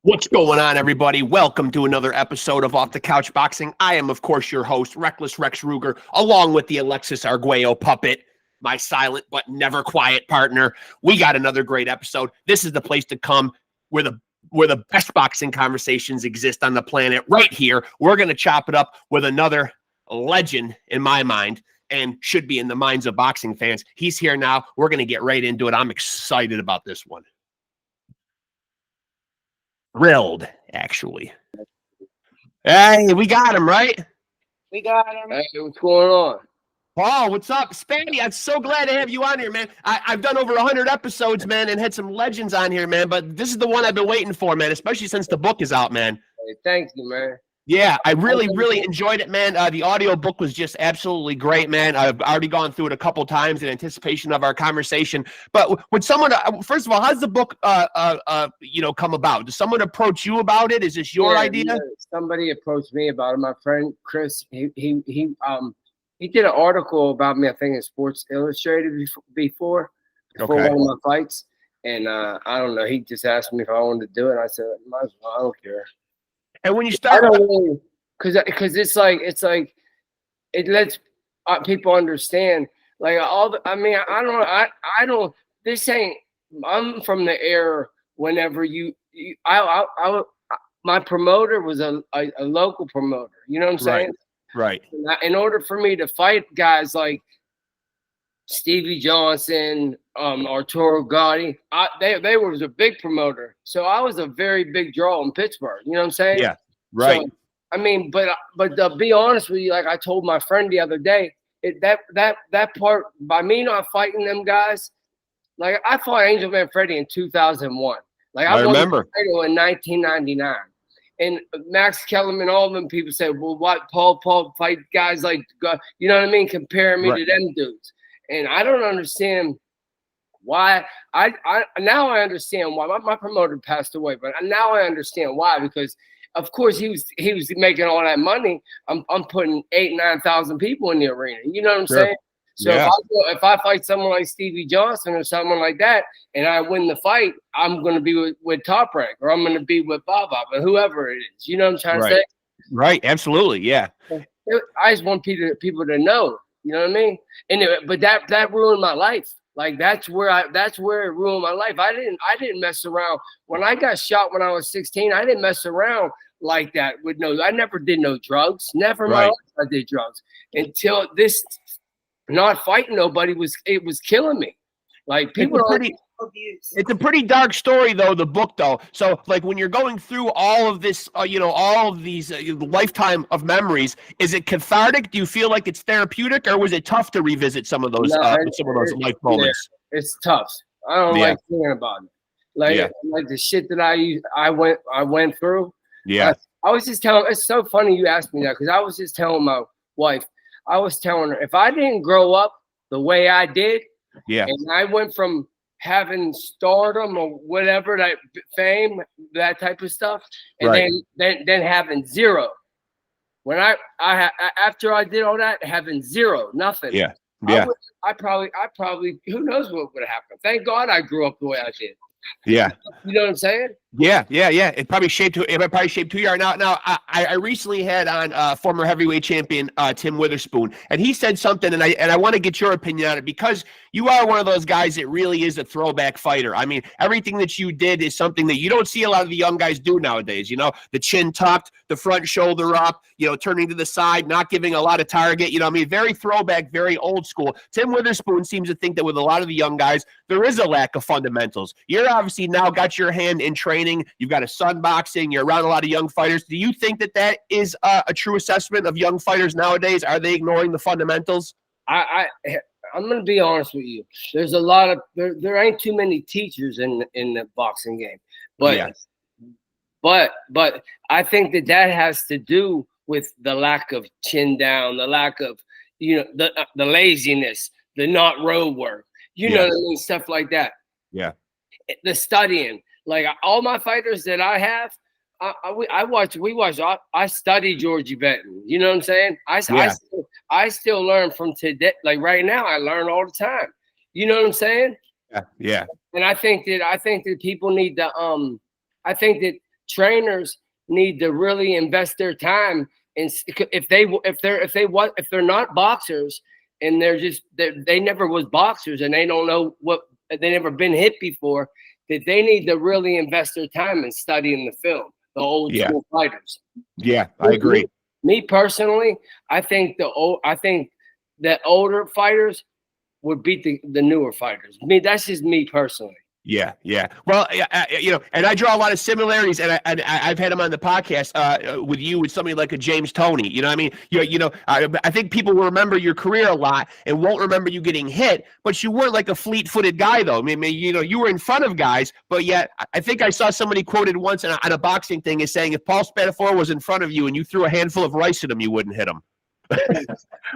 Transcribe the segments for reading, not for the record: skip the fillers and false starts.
What's going on, everybody? Welcome to another episode of Off the Couch Boxing. I am, of course, your host, Reckless Rexx Ruger, along with the Alexis Arguello puppet, my silent but never quiet partner. We got another great episode. This is the place to come where the best boxing conversations exist on the planet. Right here, we're going to chop it up with another legend in my mind, and should be in the minds of boxing fans. He's here now. We're going to get right into it. I'm excited about this one. Thrilled, actually. Hey, we got him, right? We got him. Hey, what's going on? Paul, what's up? Spandy, I'm so glad to have you on here, man. I've done over 100 episodes, man, and had some legends on here, man, but this is the one I've been waiting for, man, especially since the book is out, man. Hey, thank you, man. Yeah, I really enjoyed it, man. The audio book was just absolutely great, man. I've already gone through it a couple times in anticipation of our conversation. But would someone, first of all, how does the book, come about? Does someone approach you about it? Is this your idea? Yeah, somebody approached me about it. My friend Chris, he did an article about me, I think, in Sports Illustrated before one of my fights. And I don't know. He just asked me if I wanted to do it. And I said, might as well. I don't care. And when you start, because it's like it lets people understand. Like I don't. This ain't. I'm from the era whenever my promoter was a local promoter. You know what I'm saying? Right. In order for me to fight guys like Stevie Johnson, Arturo Gotti, they was a big promoter. So I was a very big draw in Pittsburgh. You know what I'm saying? Yeah, right. So, I mean, but to be honest with you, like I told my friend the other day, that part, by me not fighting them guys, like I fought Angel Van Freddy in 2001. Like I remember won the title in 1999. And Max Kellerman, all of them people say, well, what Paul fight guys like, you know what I mean? Comparing me to them dudes. And I don't understand why. I now I understand why. My promoter passed away, but now I understand why. Because of course he was making all that money. I'm putting 8,000-9,000 people in the arena. You know what I'm saying? So if I fight someone like Stevie Johnson or someone like that, and I win the fight, I'm going to be with Top Rank, or I'm going to be with Bob or whoever it is. You know what I'm trying to say? Right. Absolutely. Yeah. I just want people to know. You know what I mean? But that ruined my life. Like that's where it ruined my life. I didn't mess around. When I got shot when I was 16, I didn't mess around like that I never did no drugs. Never in my life I did drugs until this not fighting nobody was killing me. Like people It's a pretty dark story, though, the book, though. So, like, when you're going through all of this, all of these lifetime of memories, is it cathartic? Do you feel like it's therapeutic, or was it tough to revisit some of those life moments? Yeah, it's tough. I don't like thinking about it. Like the shit that I went through. Yeah. I was just telling. It's so funny you asked me that, because I was just telling my wife. I was telling her, if I didn't grow up the way I did, and I went from having stardom or whatever, that fame, that type of stuff, and then having zero. When I after I did all that, having zero, nothing. Yeah. I probably who knows what would have happened. Thank God I grew up the way I did. Yeah. You know what I'm saying? Yeah. It probably shaped who you are now. Now, I recently had on former heavyweight champion Tim Witherspoon, and he said something, and I want to get your opinion on it, because you are one of those guys that really is a throwback fighter. I mean, everything that you did is something that you don't see a lot of the young guys do nowadays. You know, the chin tucked, the front shoulder up, turning to the side, not giving a lot of target. Very throwback, very old school. Tim Witherspoon seems to think that with a lot of the young guys, there is a lack of fundamentals. You're obviously now got your hand in training. You've got a son boxing. You're around a lot of young fighters. Do you think that is a true assessment of young fighters nowadays? Are they ignoring the fundamentals? I'm going to be honest with you. There's a lot of there ain't too many teachers in the boxing game, but I think that has to do with the lack of chin down, the lack of the laziness, the not road work. You know what I mean? Stuff like that. Yeah. The studying. Like all my fighters that I have, I study Georgie Benton. You know what I'm saying? I still learn from today. Like right now, I learn all the time. You know what I'm saying? Yeah. And I think that people need to I think that trainers need to really invest their time. And if they're not boxers and they never was boxers and they don't know they never been hit before, that they need to really invest their time in studying the film, the old school fighters. Yeah, I agree. Me personally, I think that older fighters would beat the newer fighters. That's just me personally. Yeah, yeah. Well, and I draw a lot of similarities, and I've had him on the podcast with you, with somebody like a James Toney. You know what I mean? I think people will remember your career a lot and won't remember you getting hit, but you weren't like a fleet-footed guy, though. I mean, you were in front of guys, but yet I think I saw somebody quoted once on a boxing thing as saying, if Paul SPADAFORA was in front of you and you threw a handful of rice at him, you wouldn't hit him.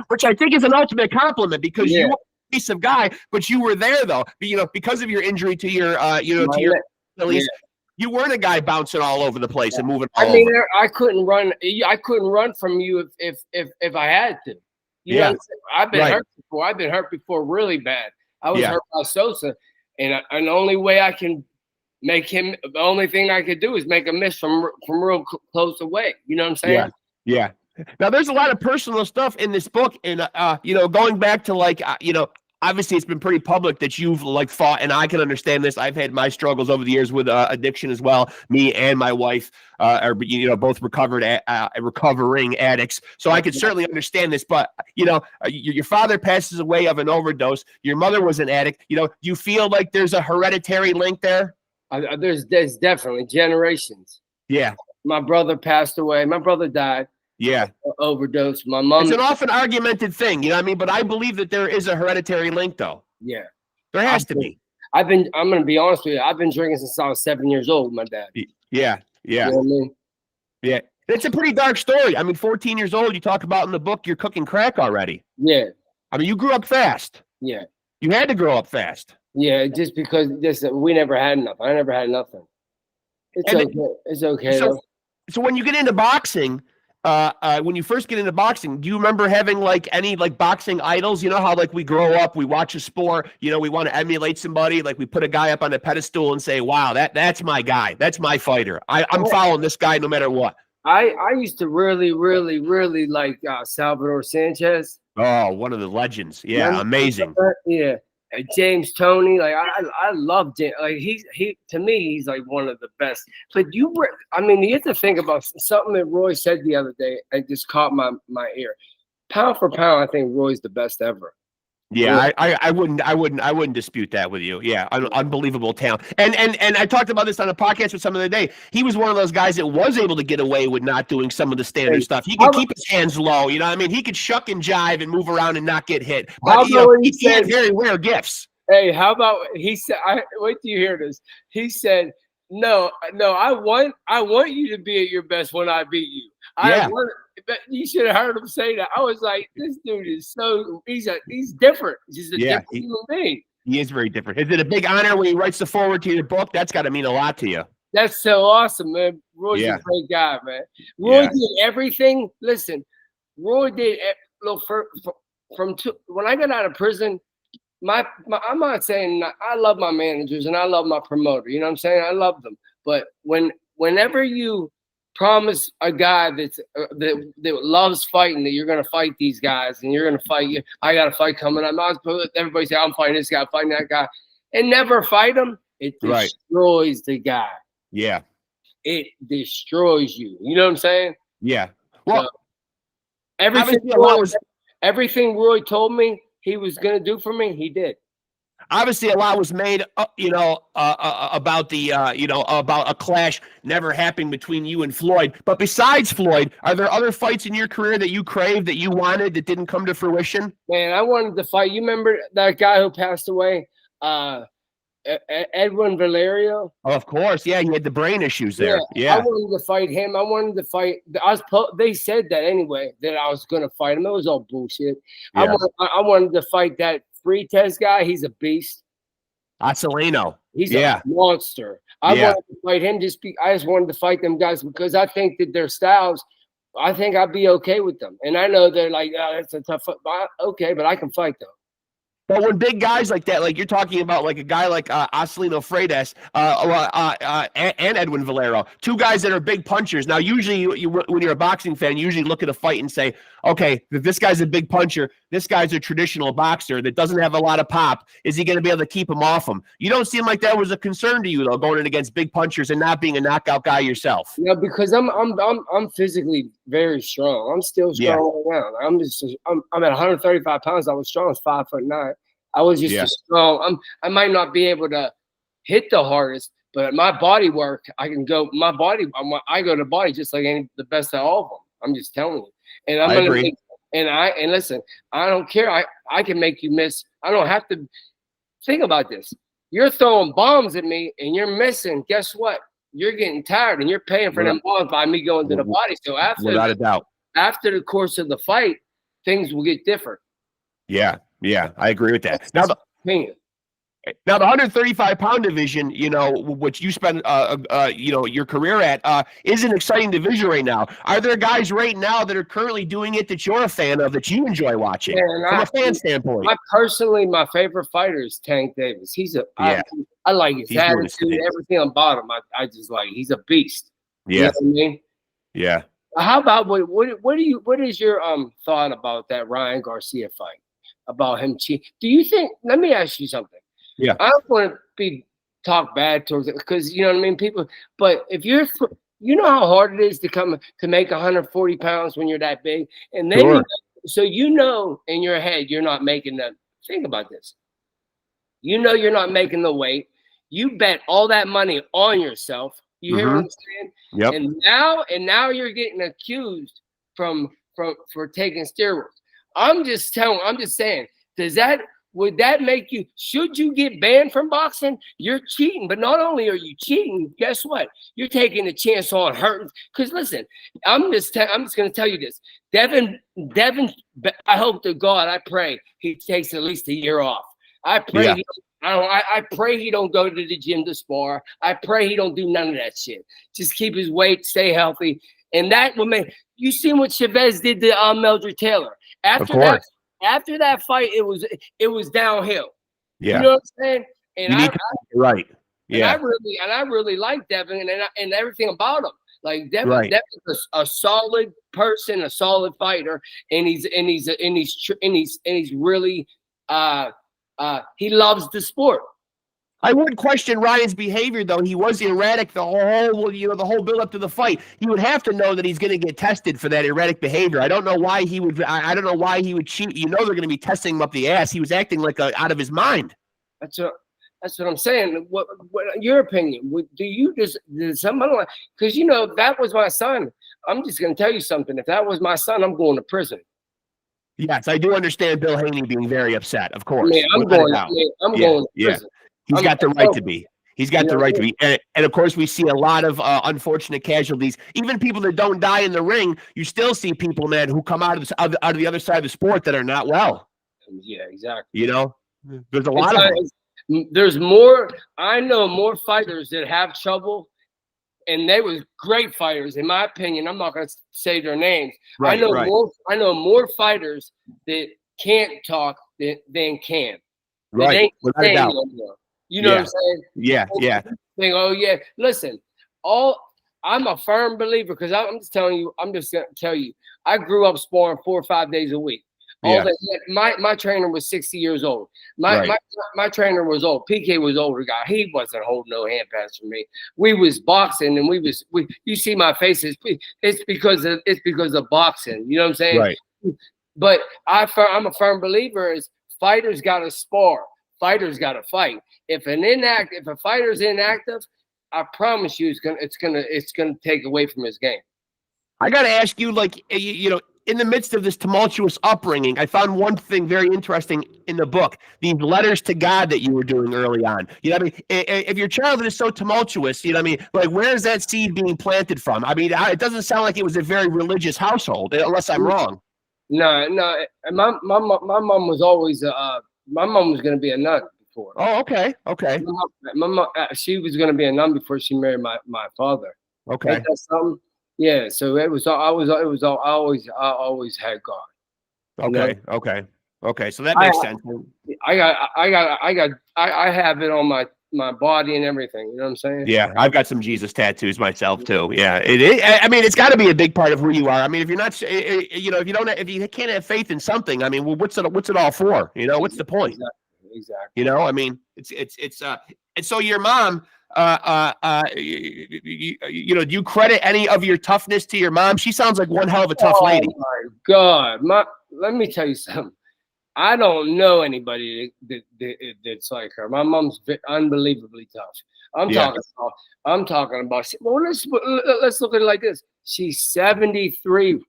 Which I think is an ultimate compliment, because you piece of guy, but you were there though, because of your injury to your Achilles. You weren't a guy bouncing all over the place and moving all over. I couldn't run. I couldn't run from you if I had to. You know, I've been hurt before. I've been hurt before really bad. I was hurt by Sosa, and the only way I can make him, the only thing I could do is make a miss from real close away. You know what I'm saying? Yeah. Now, there's a lot of personal stuff in this book, and going back to obviously it's been pretty public that you've fought, and I can understand this. I've had my struggles over the years with addiction as well. Me and my wife are both recovering addicts, so I can certainly understand this. But your father passes away of an overdose. Your mother was an addict. Do you feel like there's a hereditary link there? There's definitely generations. Yeah. My brother passed away. My brother died. Yeah. Overdose. My mom. It's an often argumented thing, you know what I mean? But I believe that there is a hereditary link, though. Yeah. There has to be. I'm going to be honest with you. I've been drinking since I was 7 years old with my dad. Yeah. You know what I mean? Yeah. It's a pretty dark story. I mean, 14 years old, you talk about in the book, you're cooking crack already. Yeah. I mean, you grew up fast. Yeah. You had to grow up fast. Yeah, just because we never had nothing. I never had nothing. It's okay. So when you get into boxing, when you first get into boxing, do you remember having any boxing idols? You know how we grow up, we watch a sport, we want to emulate somebody, we put a guy up on a pedestal and say, wow, that's my guy, that's my fighter. I'm following this guy no matter what. I used to really, really, really like Salvador Sanchez. Oh, one of the legends. Yeah, amazing. Yeah. James Toney, I love James. He to me, he's one of the best. But you have to think about something that Roy said the other day. And just caught my ear. Pound for pound, I think Roy's the best ever. Yeah, I wouldn't dispute that with you. Yeah, unbelievable talent. And I talked about this on a podcast with someone the other day. He was one of those guys that was able to get away with not doing some of the standard stuff. He could keep his hands low. You know what I mean? He could shuck and jive and move around and not get hit. But he had very rare gifts. Hey, how about he said? Wait till you hear this. He said, "No, I want you to be at your best when I beat you." But you should have heard him say that. I was like, this dude is he's different. He's a different human being. He is very different. Is it a big honor when he writes the foreword to your book? That's got to mean a lot to you. That's so awesome, man. Roy's a great guy, man. Roy did everything. Listen, Roy did when I got out of prison. I'm not saying I love my managers and I love my promoter. You know what I'm saying? I love them. But whenever you promise a guy that loves fighting that you're going to fight these guys and you're going to fight you. I got a fight coming up. Everybody say I'm fighting this guy, fighting that guy, and never fight him. It destroys the guy. Yeah, it destroys you. You know what I'm saying? Yeah. Well, so, everything Roy told me he was going to do for me, he did. Obviously, a lot was made, about about a clash never happening between you and Floyd. But besides Floyd, are there other fights in your career that you craved, that you wanted, that didn't come to fruition? Man, I wanted to fight. You remember that guy who passed away, Edwin Valerio? Oh, of course, yeah, he had the brain issues there. Yeah. I wanted to fight him. I wanted to fight. They said that anyway, that I was going to fight him. It was all bullshit. Yeah. I wanted to fight that free test guy. He's a beast. Acelino. He's a monster. I wanted to fight him. I just wanted to fight them guys because I think that their styles, I think I'd be okay with them. And I know they're like, oh, that's a tough fight. Okay, but I can fight them. But when big guys like that, like you're talking about, like a guy like Acelino Freitas and Edwin Valero, two guys that are big punchers. Now, usually when you're a boxing fan, you usually look at a fight and say, okay, if this guy's a big puncher, this guy's a traditional boxer that doesn't have a lot of pop. Is he going to be able to keep him off him? You don't seem like that was a concern to you, though, going in against big punchers and not being a knockout guy yourself. Yeah, because I'm physically very strong. I'm still strong right now. I'm at 135 pounds. I was strong. I was 5'9". I was just strong. I might not be able to hit the hardest, but my body work, I can go. My body, I go to body just like the best of all of them. I'm just telling you. And I'm gonna make, and listen, I don't care. I can make you miss. I don't have to think about this. You're throwing bombs at me and you're missing. Guess what? You're getting tired and you're paying for them bombs by me going to the body. So without a doubt, after the course of the fight, things will get different. Yeah, I agree with that. Now the 135-pound division, which you spent, your career at, is an exciting division right now. Are there guys right now that are currently doing it that you're a fan of, that you enjoy watching from a fan standpoint? My favorite fighter is Tank Davis. I like his attitude, everything about him. I just like, he's a beast. Yeah. You know what I mean? Yeah. How about what is your thought about that Ryan Garcia fight? About him cheating? Do you think? Let me ask you something. Yeah, I don't want to be talk bad towards it, because you know what I mean, people. But if you know how hard it is to make 140 pounds when you're that big, and then so in your head you're not making the. Think about this. You're not making the weight. You bet all that money on yourself. You hear what I'm saying? Yep. And now you're getting accused for taking steroids. I'm just saying, would that make you, should you get banned from boxing? You're cheating. But not only are you cheating, guess what? You're taking a chance on hurting. Because listen, I'm just going to tell you this. Devin, I hope to God, I pray he takes at least a year off. I pray I pray he don't go to the gym to spar. I pray he don't do none of that shit. Just keep his weight, stay healthy. And that will make, you seen what Chavez did to Meldred Taylor. After that fight, it was downhill. Yeah. You know what I'm saying? And right. Yeah. And I really like Devin and everything about him. Like Devin's a solid person, a solid fighter, and he's really he loves the sport. I wouldn't question Ryan's behavior, though. He was erratic the whole build up to the fight. He would have to know that he's going to get tested for that erratic behavior. I don't know why he would. I don't know why he would cheat. They're going to be testing him up the ass. He was acting like out of his mind. That's what I'm saying. What your opinion? Do you just somebody like, because that was my son. I'm just going to tell you something. If that was my son, I'm going to prison. Yes, I do understand Bill Haney being very upset. Of course, I'm going to prison. He's got the right to be. He's got the right to be. And of course, we see a lot of unfortunate casualties. Even people that don't die in the ring, you still see people, man, who come out of the other side of the sport that are not well. Yeah, exactly. There's a lot of them. There's more. I know more fighters that have trouble, and they were great fighters, in my opinion. I'm not going to say their names. I know more fighters that can't talk than can. Right. Without a doubt. You know what I'm saying? Yeah. Think, oh yeah. Listen, I'm a firm believer, because I'm just telling you. I'm just gonna tell you. I grew up sparring 4 or 5 days a week. My trainer was 60 years old. My trainer was old. PK was older guy. He wasn't holding no hand pads for me. We was boxing, and you see my faces. It's because of boxing. You know what I'm saying? Right. But I'm a firm believer is fighters got to spar. Fighters got to fight. If a fighter's inactive, I promise you, it's gonna take away from his game. I got to ask you, in the midst of this tumultuous upbringing, I found one thing very interesting in the book: these letters to God that you were doing early on. If your childhood is so tumultuous, where is that seed being planted from? It doesn't sound like it was a very religious household, unless I'm wrong. No. My mom was always my mom was going to be a nun before. Oh, okay. My mom, she was going to be a nun before she married my father. Okay. Ain't that something? Yeah. So I always had God. Okay. Okay. Okay, so that makes sense. I have it on my body and everything. You know what I'm saying? Yeah, I've got some Jesus tattoos myself too. Yeah, it is. I mean, it's got to be a big part of who you are. I mean, if you're not, you know, if you can't have faith in something, I mean, well, what's it all for? You know, what's the point? Exactly. You know, I mean, it's and so your mom, you know, do you credit any of your toughness to your mom? She sounds like one hell of a tough lady. Oh my God, let me tell you something. I don't know anybody that's like her. My mom's unbelievably tough. I'm talking about. Well, let's look at it like this. She's 73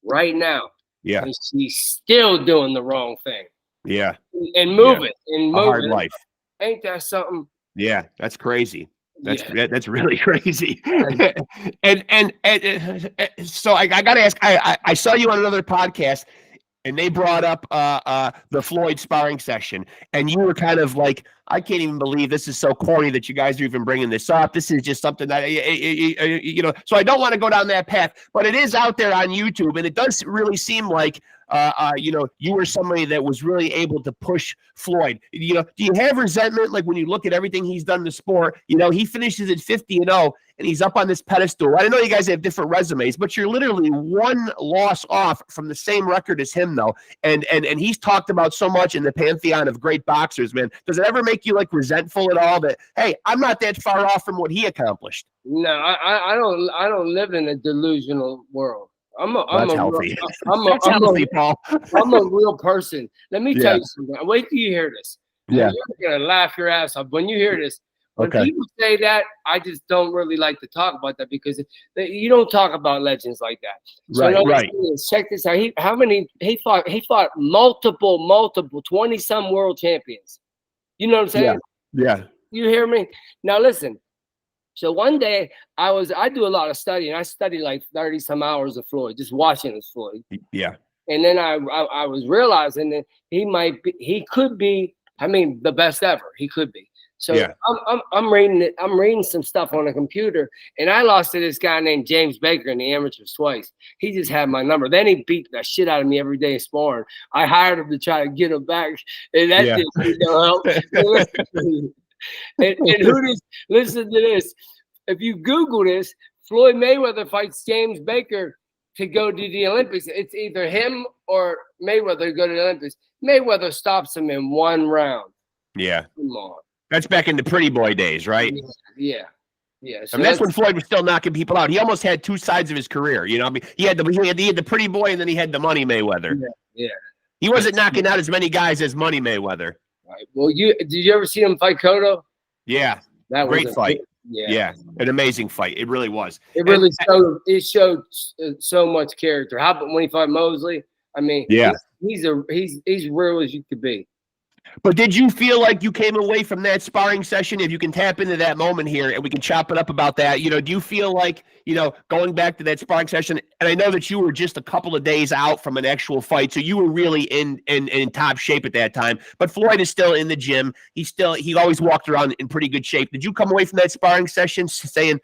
right now. Yeah, and she's still doing the wrong thing. Yeah, and moving and moving. A hard life. Ain't that something? Yeah, that's crazy. That's really crazy. and so I got to ask. I saw you on another podcast, and they brought up the Floyd sparring session, and you were kind of like, I can't even believe this is so corny that you guys are even bringing this up. This is just something that, you know, so I don't want to go down that path, but it is out there on YouTube, and it does really seem like, you know, you were somebody that was really able to push Floyd. You know, do you have resentment, like when you look at everything he's done in the sport? You know, he finishes at 50-0, and he's up on this pedestal. I know you guys have different resumes, but you're literally one loss off from the same record as him, though. And he's talked about so much in the pantheon of great boxers, man. Does it ever make you like resentful at all that, hey, I'm not that far off from what he accomplished? No, I don't live in a delusional world. That's healthy. That's healthy, Paul. I'm a real person. Let me tell you something. Wait till you hear this. Yeah. You're gonna laugh your ass off when you hear this. When people say that, I just don't really like to talk about that because you don't talk about legends like that. So right. Check this out. He fought multiple 20-some world champions. You know what I'm saying? Yeah. You hear me? Now listen. So one day I do a lot of studying. I studied like 30-some hours of Floyd, just watching his Floyd. Yeah. And then I was realizing that he could be, I mean, the best ever. He could be. So I'm reading some stuff on the computer, and I lost to this guy named James Baker in the amateurs twice. He just had my number. Then he beat the shit out of me every day in sparring. I hired him to try to get him back, and that didn't help. and listen to this. If you Google this, Floyd Mayweather fights James Baker to go to the Olympics. It's either him or Mayweather to go to the Olympics. Mayweather stops him in one round. Yeah. Come on. That's back in the pretty boy days, right? Yeah. So that's when Floyd was still knocking people out. He almost had two sides of his career. You know, I mean, he had the pretty boy, and then he had the money Mayweather. Yeah. He wasn't knocking out as many guys as Money Mayweather. Right. Well, did you ever see him fight Cotto? Yeah. That was great fight. Yeah, an amazing fight. It really was. It really showed so much character. How about when he fought Mosley? I mean, he's real as you could be. But did you feel like you came away from that sparring session? If you can tap into that moment here and we can chop it up about that, you know, do you feel like, you know, going back to that sparring session, and I know that you were just a couple of days out from an actual fight, so you were really in top shape at that time, but Floyd is still in the gym. He always walked around in pretty good shape. Did you come away from that sparring session saying,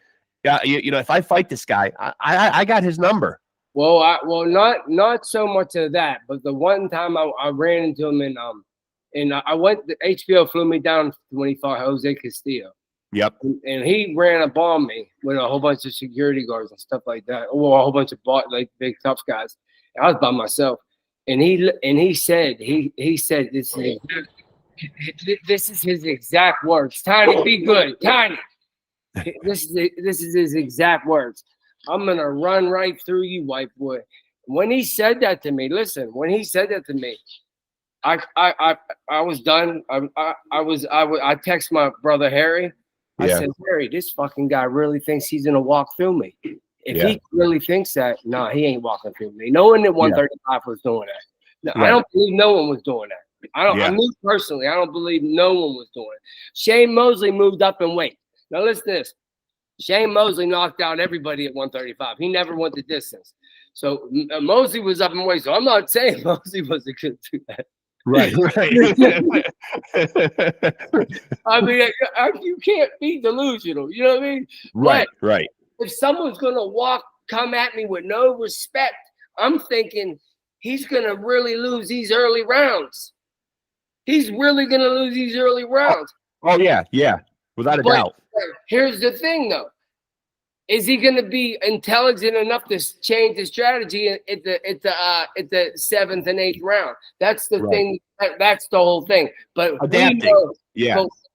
you know, if I fight this guy, I got his number? Well, not so much of that, but the one time I ran into him and I went. The HBO flew me down when he fought Jose Castillo. Yep. And he ran up on me with a whole bunch of security guards and stuff like that. Or a whole bunch of big tough guys. And I was by myself. And he said this is his exact words. Tiny, be good, Tiny. This is his exact words. I'm gonna run right through you, white boy. When he said that to me, listen. When he said that to me, I was done. I text my brother Harry. I said, Harry, this fucking guy really thinks he's gonna walk through me. If he really thinks that, no, he ain't walking through me. No one at 135 was doing that. No, I don't believe no one was doing that. I me personally, I don't believe no one was doing it. Shane Mosley moved up in weight. Now listen to this. Shane Mosley knocked out everybody at 135. He never went the distance. So Mosley was up in weight. So I'm not saying Mosley wasn't good to do that. Right. I mean, you can't be delusional. You know what I mean? Right. If someone's gonna come at me with no respect, I'm thinking he's gonna really lose these early rounds. He's really gonna lose these early rounds. Oh yeah, without a doubt. Here's the thing, though: is he gonna be intelligent enough to change the strategy at the 7th and 8th round? That's the thing. That's the whole thing. But adapting,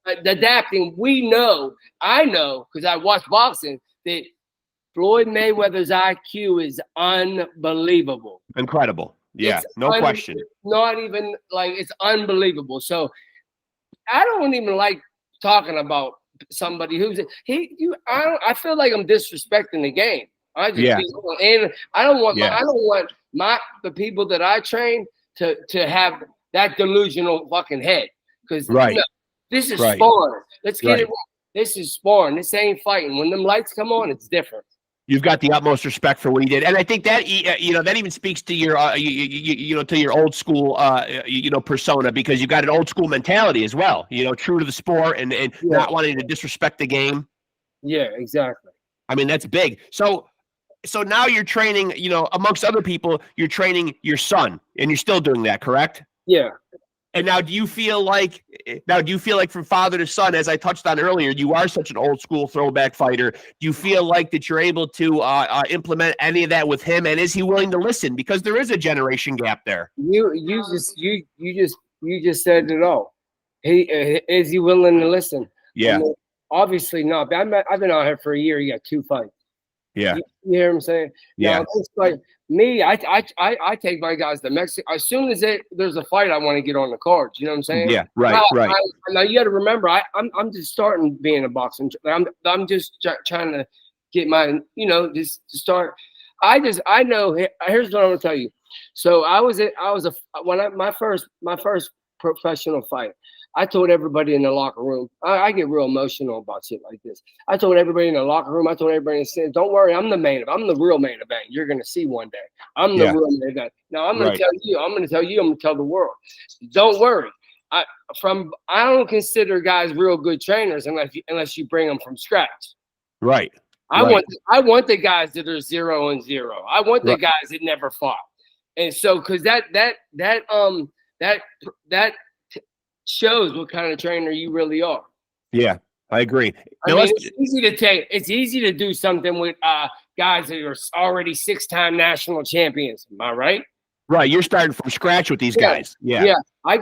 adapting. I know because I watch boxing that Floyd Mayweather's IQ is unbelievable. Incredible. Yeah, no question. Not even like it's unbelievable. So I don't even like talking about somebody who's I feel like I'm disrespecting the game. And I don't want the people that I train to have that delusional fucking head. Because this is sparring. Let's get it right. This is sparring. This ain't fighting. When them lights come on, it's different. You've got the utmost respect for what he did, and I think that that even speaks to your to your old school persona, because you've got an old school mentality as well. True to the sport and not wanting to disrespect the game. Yeah, exactly. I mean, that's big. So now you're training. Amongst other people, you're training your son, and you're still doing that, correct? Yeah. And now, do you feel like from father to son, as I touched on earlier, you are such an old school throwback fighter? Do you feel like that you're able to implement any of that with him? And is he willing to listen? Because there is a generation gap there. You just said it all. Is he willing to listen? Yeah. I mean, obviously not. I've been out here for a year. You got 2 fights. Yeah. You hear what I'm saying? Yeah. Now, it's like me, I take my guys to Mexico. As soon as there's a fight, I want to get on the cards. You know what I'm saying? Yeah, right. Now you got to remember, I'm just starting being a boxing. I'm just trying to get my, just to start. I know. Here's what I'm gonna tell you. So my first professional fight. I told everybody in the locker room, I get real emotional about shit like this. I told everybody in the locker room, I told everybody in the city, don't worry, I'm the real main event. You're going to see one day. I'm the real main event. Now I'm going to tell you, I'm going to tell the world. Don't worry. I don't consider guys real good trainers unless you bring them from scratch. Right. I want the guys that are 0-0. I want the guys that never fought. And so, cause that shows what kind of trainer you really are. Yeah, I agree. It's easy to do something with guys that are already 6-time national champions. Am I right? Right. You're starting from scratch with these guys. Yeah. Yeah. I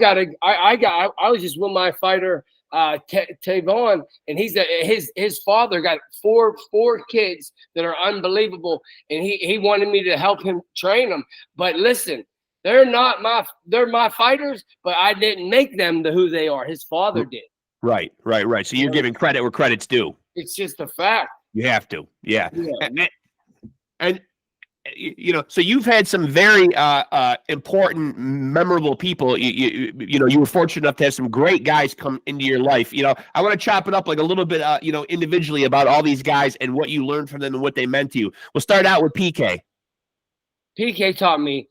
was just with my fighter, Tavon, and his father got four kids that are unbelievable, and he wanted me to help him train them. But listen, they're my fighters, but I didn't make them to who they are. His father did. Right. So you're giving credit where credit's due. It's just a fact. You have to. Yeah. And so you've had some very important, memorable people. You were fortunate enough to have some great guys come into your life. I want to chop it up like a little bit, individually about all these guys and what you learned from them and what they meant to you. We'll start out with PK. PK taught me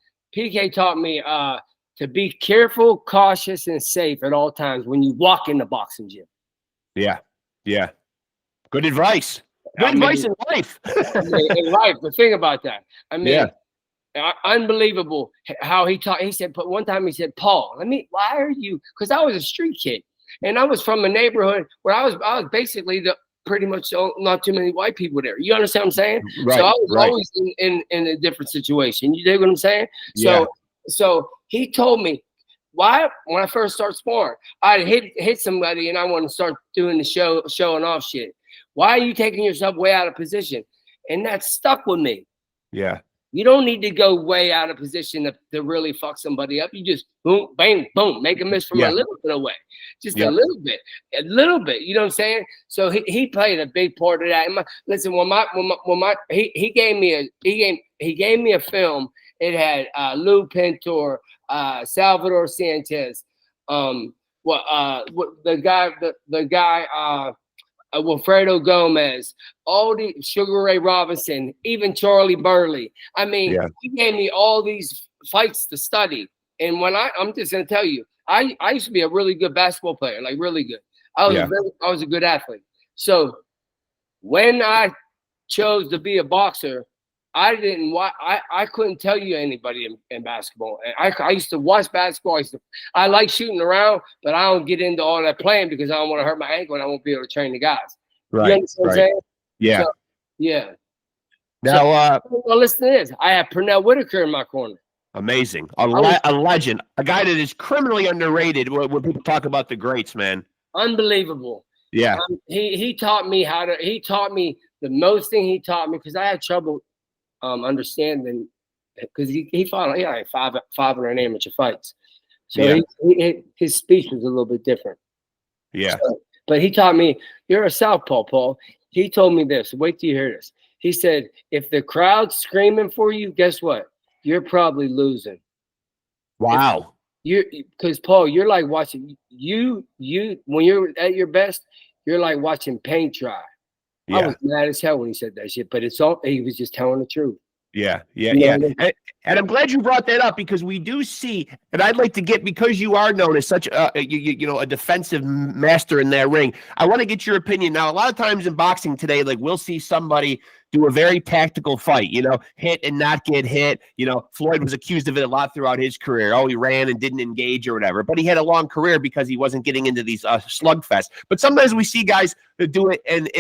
to be careful, cautious, and safe at all times when you walk in the boxing gym. Yeah. Good advice. Good advice in life. In life, but think about that. Unbelievable how he taught. He said, but one time he said, Paul, why are you? Because I was a street kid, and I was from a neighborhood where I was basically pretty much not too many white people there. You understand what I'm saying? Right, so I was always in a different situation. You dig what I'm saying? So he told me why when I first started sparring, I'd hit somebody and I want to start doing the showing off shit. Why are you taking yourself way out of position? And that stuck with me. Yeah. You don't need to go way out of position to really fuck somebody up. You just boom, bang, boom, make a miss from a little bit away. Just a little bit. You know what I'm saying? So he played a big part of that. He gave me a film. It had Lou Pintor, Salvador Sanchez, the guy Wilfredo Gomez, all the Sugar Ray Robinson, even Charlie Burley. He gave me all these fights to study. And when I'm just gonna tell you, I used to be a really good basketball player, like really good. I was a good athlete. So when I chose to be a boxer, didn't watch. I couldn't tell you anybody in basketball. And I used to watch basketball. I like shooting around, but I don't get into all that playing because I don't want to hurt my ankle and I won't be able to train the guys. Right. You understand what I'm saying? Yeah. So, yeah. Now, well, listen to this. I have Pernell Whitaker in my corner. Amazing. A legend. A guy that is criminally underrated when people talk about the greats, man. Unbelievable. Yeah. He taught me the most thing he taught me, because I had trouble understanding, because he fought like 500 amateur fights. So his speech was a little bit different. Yeah. So, but he taught me, you're a southpaw, Paul. He told me this. Wait till you hear this. He said, if the crowd's screaming for you, guess what? You're probably losing. Wow. Because Paul, you're like watching you when you're at your best, you're like watching paint dry. Yeah. I was mad as hell when he said that shit, but he was just telling the truth. Yeah. And I'm glad you brought that up, because we do see, and I'd like to get, because you are known as such a defensive master in that ring, I want to get your opinion. Now, a lot of times in boxing today, like, we'll see somebody do a very tactical fight, hit and not get hit. Floyd was accused of it a lot throughout his career. Oh, he ran and didn't engage or whatever, but he had a long career because he wasn't getting into these slugfests. But sometimes we see guys that do it, and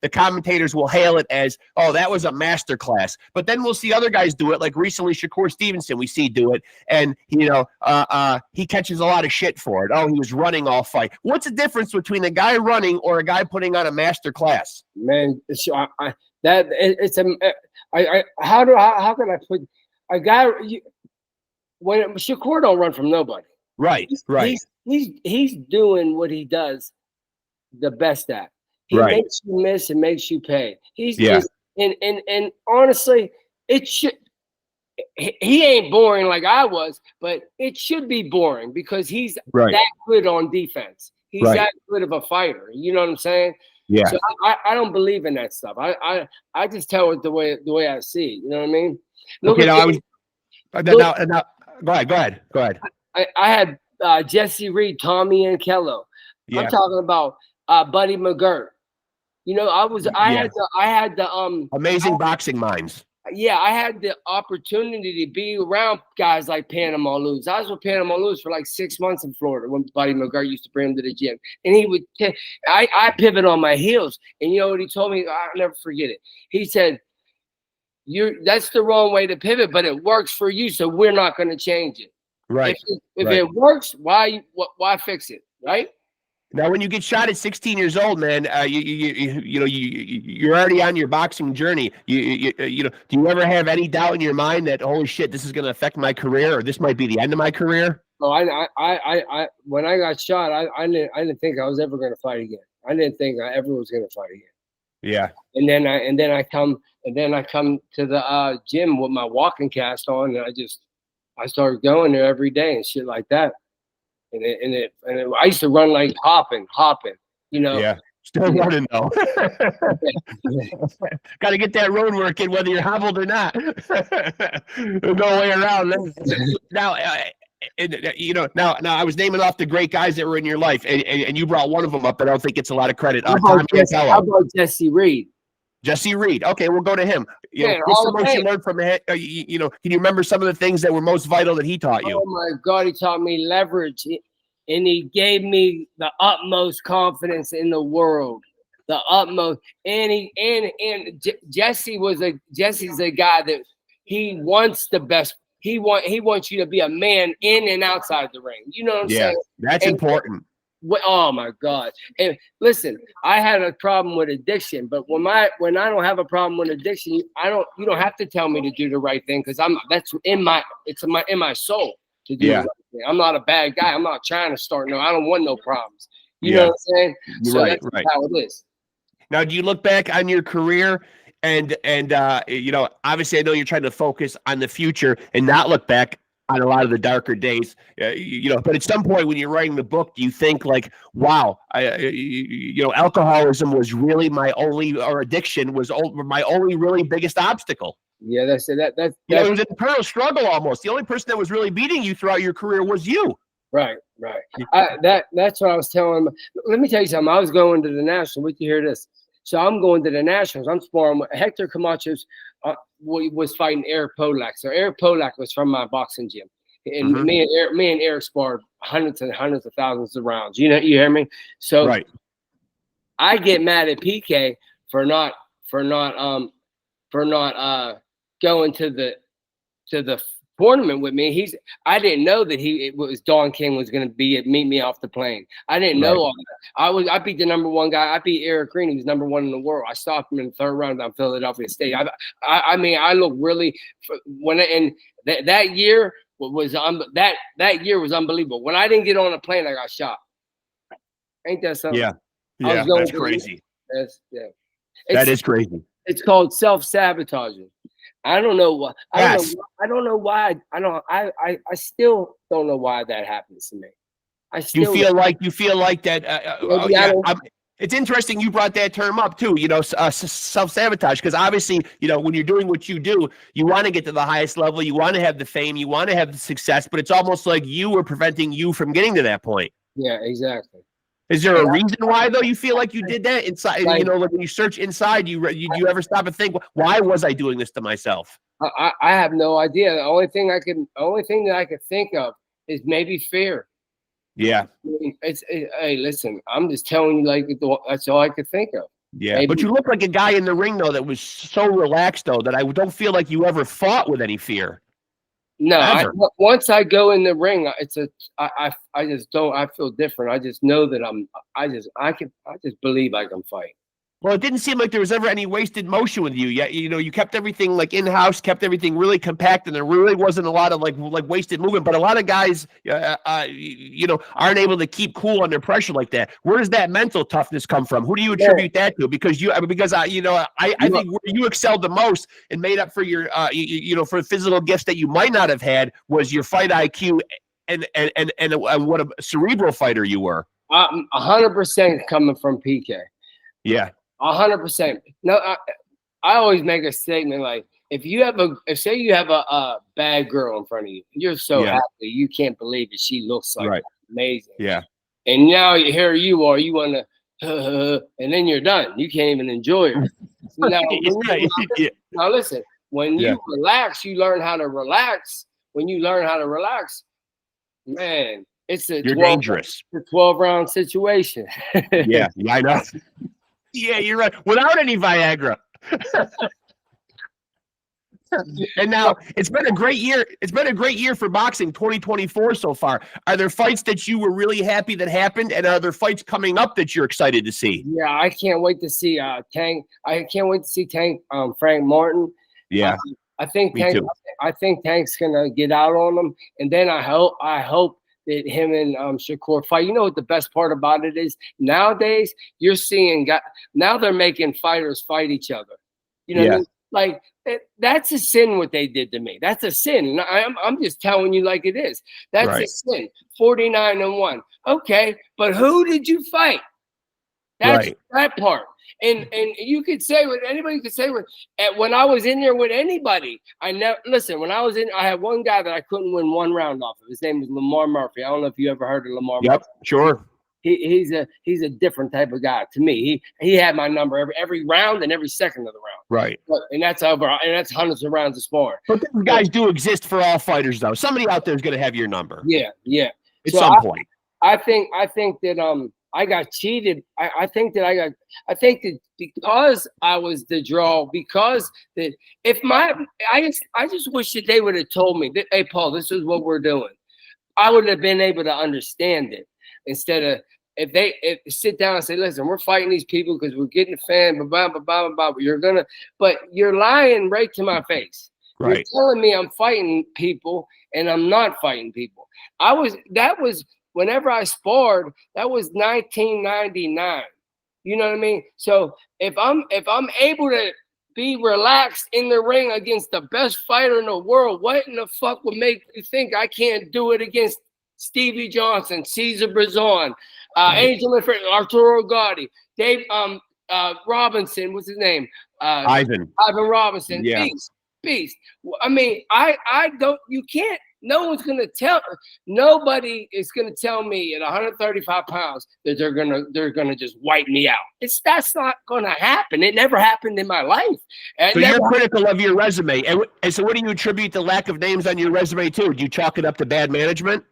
the commentators will hail it as, oh, that was a master class. But then we'll see other guys do it, like recently Shakur Stevenson, we see do it, and he catches a lot of shit for it. Oh, he was running all fight. What's the difference between a guy running or a guy putting on a master class? Man, how can I put a guy when Shakur don't run from nobody. Right. He's doing what he does the best at. He makes you miss and makes you pay. And honestly, it should. He ain't boring like I was, but it should be boring because he's that good on defense. He's that good of a fighter. You know what I'm saying? Yeah. So I don't believe in that stuff. I just tell it the way I see it. You know what I mean? Go ahead. I had Jesse Reed, Tommy Ankello. Yeah. I'm talking about Buddy McGirt. I had the amazing boxing minds. Yeah, I had the opportunity to be around guys like Panama Luz. I was with Panama Luz for like 6 months in Florida when Buddy McGirt used to bring him to the gym. And he would I pivot on my heels. And you know what he told me? I'll never forget it. He said, that's the wrong way to pivot, but it works for you, so we're not going to change it. Right. If it works, why fix it? Right? Now, when you get shot at 16 years old, man, you're already on your boxing journey. Do you ever have any doubt in your mind that, holy shit, this is going to affect my career, or this might be the end of my career? Oh, I when I got shot, I didn't think I was ever going to fight again. I didn't think I ever was going to fight again. Yeah. And then I come to the gym with my walking cast on, and I started going there every day and shit like that. And I used to run like hopping. Yeah, still running though. Got to get that road working, whether you're hobbled or not. No way around. Now, now I was naming off the great guys that were in your life, and you brought one of them up, but I don't think it's a lot of credit. How about Jesse Reed? Jesse Reed. Okay, we'll go to him. What's the most you learned from him? Can you remember some of the things that were most vital that he taught you? Oh my God, he taught me leverage, and he gave me the utmost confidence in the world, the utmost. And Jesse's a guy that he wants the best. He wants you to be a man in and outside the ring. You know what I'm saying? That's important. Oh my God! And listen, I had a problem with addiction, but when I don't have a problem with addiction, you don't have to tell me to do the right thing, because that's in my soul to do the right thing. I'm not a bad guy. I'm not trying to start I don't want no problems. You know what I'm saying? So that's how it is. Now, do you look back on your career and obviously I know you're trying to focus on the future and not look back on a lot of the darker days, but at some point when you're writing the book, do you think like, wow, alcoholism was really addiction was my only really biggest obstacle? Yeah, that's it. It was an internal struggle almost. The only person that was really beating you throughout your career was you. Right. That's what I was telling him. Let me tell you something. I was going to the National. Wait to hear this. So I'm going to the nationals. I'm sparring with Hector Camacho's was fighting Eric Polak. So Eric Polak was from my boxing gym. And me and Eric sparred hundreds and hundreds of thousands of rounds. You hear me? So I get mad at PK for not going to the tournament with me. I didn't know that it was Don King was going to meet me off the plane. I didn't know all that. I beat the #1 guy. I beat Eric Green. He was #1 in the world. I stopped him in the 3rd round on Philadelphia State. I mean, I look really that year was that year was unbelievable. When I didn't get on a plane, I got shot. Ain't that something? Yeah, that's crazy. That is crazy. It's called self-sabotaging. I don't know why. I don't know why. I still don't know why that happens to me. You feel like that. It's interesting you brought that term up too. Self-sabotage, because obviously, when you're doing what you do, you want to get to the highest level. You want to have the fame. You want to have the success. But it's almost like you were preventing you from getting to that point. Yeah, exactly. Is there a reason why, though, you feel like you did that inside? Like when you search inside, you ever stop and think, why was I doing this to myself? I have no idea. The only thing that I could think of is maybe fear. Yeah. Hey, listen, I'm just telling you, that's all I could think of. Yeah, maybe. But you look like a guy in the ring, though, that was so relaxed, though, that I don't feel like you ever fought with any fear. No, once I go in the ring, I just don't. I feel different. I just know that I just believe I can fight. Well, it didn't seem like there was ever any wasted motion with you. Yeah, you kept everything like in-house, kept everything really compact, and there really wasn't a lot of like wasted movement. But a lot of guys, aren't able to keep cool under pressure like that. Where does that mental toughness come from? Who do you attribute that to? Because I think where you excelled the most and made up for your, for physical gifts that you might not have had was your fight IQ and what a cerebral fighter you were. 100% coming from PK. Yeah. 100%. No, I always make a statement like, say you have a bad girl in front of you, you're so happy you can't believe it. She looks like amazing. Yeah. And now here you are, you want to, and then you're done. You can't even enjoy it. Now listen, when you relax, you learn how to relax. When you learn how to relax, man, you're dangerous. It's a 12-round situation. Yeah, I know. Yeah, you're right. Without any Viagra. And now it's been a great year. It's been a great year for boxing, 2024 so far. Are there fights that you were really happy that happened, and are there fights coming up that you're excited to see? Yeah, I can't wait to see Tank. I can't wait to see Tank Frank Martin. Yeah, I think Tank's gonna get out on him, and then I hope that him and Shakur fight. You know what the best part about it is? Nowadays, you're seeing now they're making fighters fight each other. You know what I mean? Like that's a sin what they did to me. That's a sin. I'm just telling you like it is. That's a sin. 49-1. Okay, but who did you fight? That's that part. And you could say anybody could say when I was in there with anybody, when I was in, I had one guy that I couldn't win one round off of. His name was Lamar Murphy. I don't know if you ever heard of Lamar Murphy. Yep, sure. He's a different type of guy to me. He had my number every round and every second of the round. Right. And that's hundreds of rounds of sparring. But these guys do exist for all fighters, though. Somebody out there is going to have your number. Yeah. At some point. I think that I got cheated. I think that because I was the draw, because that I just wish that they would have told me that, hey, Paul, this is what we're doing. I would have been able to understand it instead of if they sit down and say, listen, we're fighting these people because we're getting a fan, blah, blah, blah, blah, blah. But you're lying right to my face. Right. You're telling me I'm fighting people and I'm not fighting people. Whenever I sparred, that was 1999. You know what I mean? So if I'm able to be relaxed in the ring against the best fighter in the world, what in the fuck would make you think I can't do it against Stevie Johnson, Cesar Brazon, Angel Arturo Gotti, Dave Robinson, what's his name? Ivan Robinson. Yeah. Beast. I mean, I don't. You can't. no one's gonna tell. Nobody is gonna tell me at 135 pounds that they're gonna just wipe me out. That's not gonna happen. It never happened in my life. So you're critical of your resume, and so what do you attribute the lack of names on your resume to? Do you chalk it up to bad management?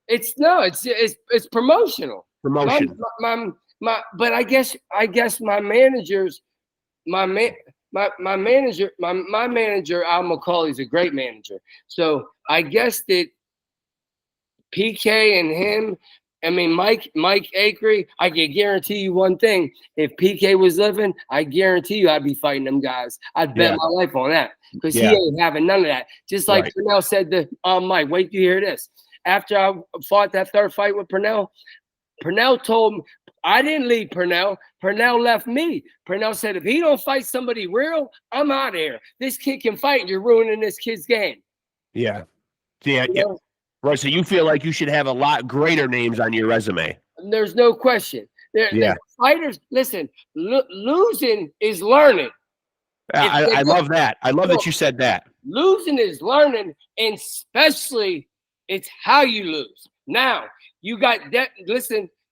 It's promotional. Promotion. But I guess my manager, Al McCauley's a great manager. So I guess that PK and him, I mean, Mike Akery, I can guarantee you one thing. If PK was living, I guarantee you I'd be fighting them guys. I'd bet my life on that because he ain't having none of that. Just like Pernell said to Mike, wait till you hear this. After I fought that third fight with Pernell told me, I didn't leave Pernell. Pernell left me. Pernell said, if he don't fight somebody real, I'm out of here. This kid can fight, and you're ruining this kid's game. Yeah. Right. So you feel like you should have a lot greater names on your resume. There's no question. The fighters, listen, losing is learning. I love that. I love that you said that. Losing is learning, and especially it's how you lose. Now, you got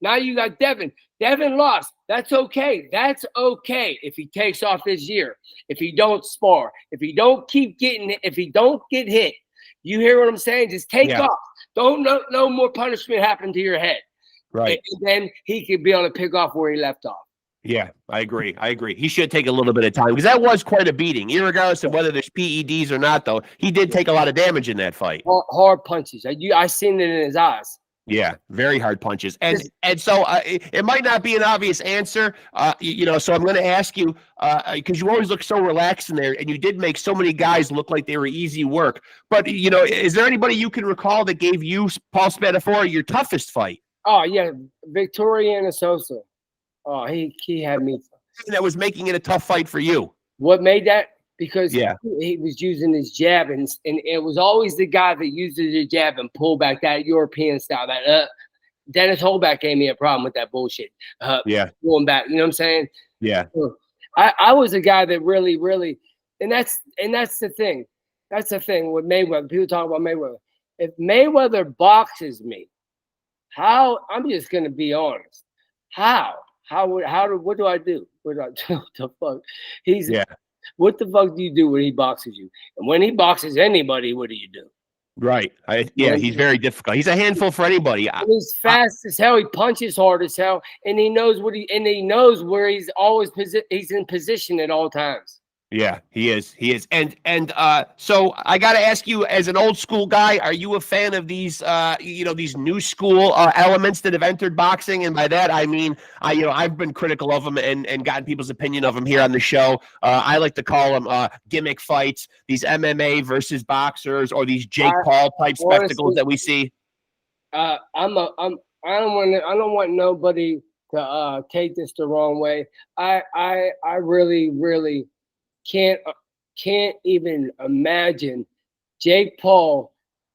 now you got Devin. Devin lost. That's okay. That's okay if he takes off this year. If he don't spar. If he don't keep getting hit. If he don't get hit. You hear what I'm saying? Just take off. Don't no more punishment happen to your head. Right. And then he could be able to pick off where he left off. Yeah, I agree. He should take a little bit of time because that was quite a beating. Irregardless of whether there's PEDs or not, though, he did take a lot of damage in that fight. Hard punches. I seen it in his eyes. Yeah, very hard punches. And so it might not be an obvious answer, so I'm going to ask you, because you always look so relaxed in there, and you did make so many guys look like they were easy work. But, is there anybody you can recall that gave you, Paul Spadafora, your toughest fight? Oh, yeah, Victoriano Sosa. Oh, he had me. That was making it a tough fight for you. What made that? Because he was using his jab, and it was always the guy that uses his jab and pull back, that European style. That Dennis Holback gave me a problem with that bullshit. Going back, you know what I'm saying? Yeah. So I was a guy that really, really, and that's the thing. That's the thing with Mayweather. People talk about Mayweather. If Mayweather boxes me, I'm just gonna be honest. What do I do? What the fuck? What the fuck do you do when he boxes you? And when he boxes anybody, what do you do? Right. He's very difficult. He's a handful for anybody. He's fast as hell. He punches hard as hell, and he knows he knows where he's always he's in position at all times. Yeah, he is. And so I got to ask you, as an old school guy, are you a fan of these, these new school elements that have entered boxing? And by that, I mean, I've been critical of them and gotten people's opinion of them here on the show. I like to call them gimmick fights, these MMA versus boxers, or these Jake Paul type spectacles that we see. I don't want nobody to take this the wrong way. I really, really can't even imagine. Jake Paul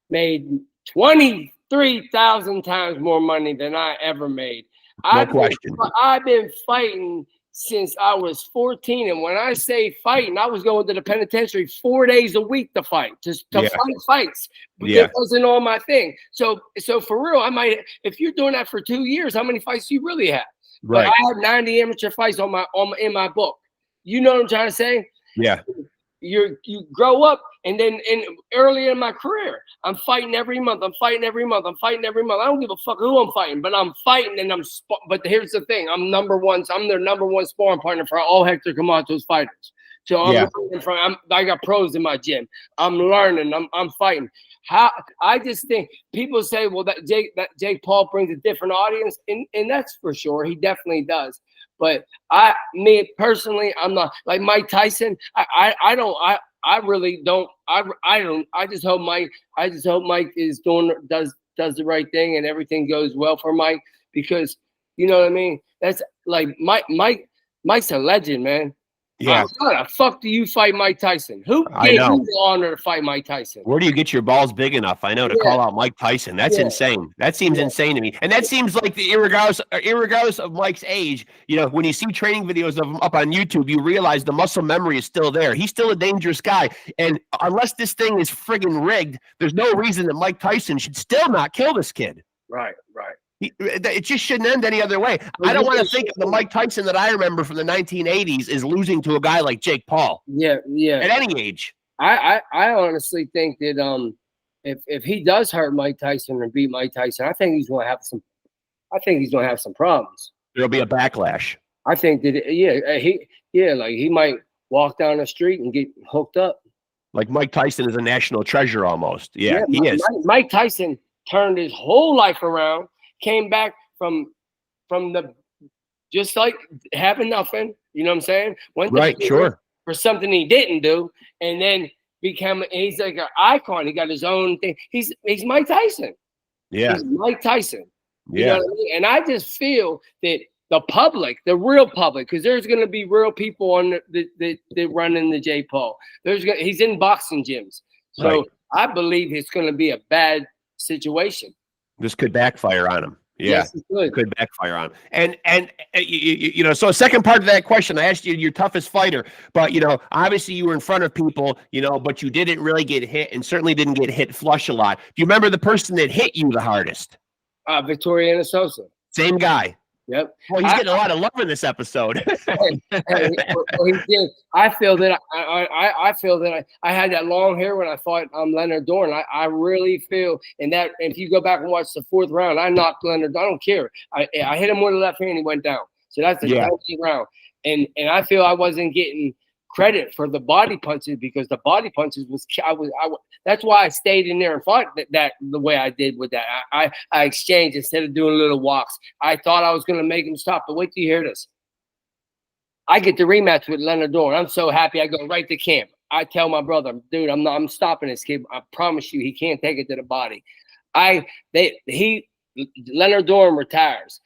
made 23,000 times more money than I ever made. No question. I've been fighting since I was 14, and when I say fighting, I was going to the penitentiary 4 days a week to fight, to fight fights. It wasn't all my thing. So for real, I might. If you're doing that for 2 years, how many fights do you really have? Right. But I have 90 amateur fights in my book. You know what I'm trying to say? Yeah. You grow up, and then early in my career, I'm fighting every month. I don't give a fuck who I'm fighting, but I'm fighting, and but here's the thing: I'm number one. So I'm their number one sparring partner for all Hector Camato's fighters. So I got pros in my gym. I'm learning. I'm fighting. I just think people say, well, that Jake Paul brings a different audience, and that's for sure. He definitely does. But me personally, I'm not like Mike Tyson. I really don't. I just hope Mike is does the right thing and everything goes well for Mike, because you know what I mean. That's like Mike's a legend, man. Yeah. How the fuck do you fight Mike Tyson? Who gave you the honor to fight Mike Tyson? Where do you get your balls big enough? I know to call out Mike Tyson. That's insane. That seems insane to me. And that seems like irregardless of Mike's age, you know, when you see training videos of him up on YouTube, you realize the muscle memory is still there. He's still a dangerous guy. And unless this thing is friggin' rigged, there's no reason that Mike Tyson should still not kill this kid. Right. It just shouldn't end any other way. I don't want to think of the Mike Tyson that I remember from the 1980s is losing to a guy like Jake Paul. Yeah. At any age. I honestly think that if he does hurt Mike Tyson or beat Mike Tyson, I think he's going to have some problems. There'll be a backlash. I think that he might walk down the street and get hooked up. Like Mike Tyson is a national treasure almost. Yeah, he is. Mike Tyson turned his whole life around. Came back from the just like having nothing, you know what I'm saying? Went for something he didn't do, and then he's like an icon. He got his own thing. He's Mike Tyson. Yeah, he's Mike Tyson. Yeah, you know what I mean? And I just feel that the public, the real public, because there's going to be real people on that run in the J Paul. He's in boxing gyms, so I believe it's going to be a bad situation. This could backfire on him. Yeah, yes, it could backfire on him. And you know, so a second part of that question, I asked you your toughest fighter, but you know, obviously you were in front of people, you know, but you didn't really get hit, and certainly didn't get hit flush a lot. Do you remember the person that hit you the hardest? Victoria Sosa. Same guy. Yep. Well, he's getting a lot of love in this episode. He did. I feel that I had that long hair when I fought Leonard Dorn. I really feel, and that if you go back and watch the 4th round, I knocked Leonard. I don't care. I hit him with the left hand. He went down. So that's the 19th round. And I feel I wasn't getting credit for the body punches, because the body punches that's why I stayed in there and fought that the way I did with that. I exchanged instead of doing little walks. I thought I was going to make him stop, but wait till you hear this. I get the rematch with Leonard Dorn. I'm so happy. I go right to camp. I tell my brother, dude, I'm stopping this kid. I promise you, he can't take it to the body. Leonard Dorn retires.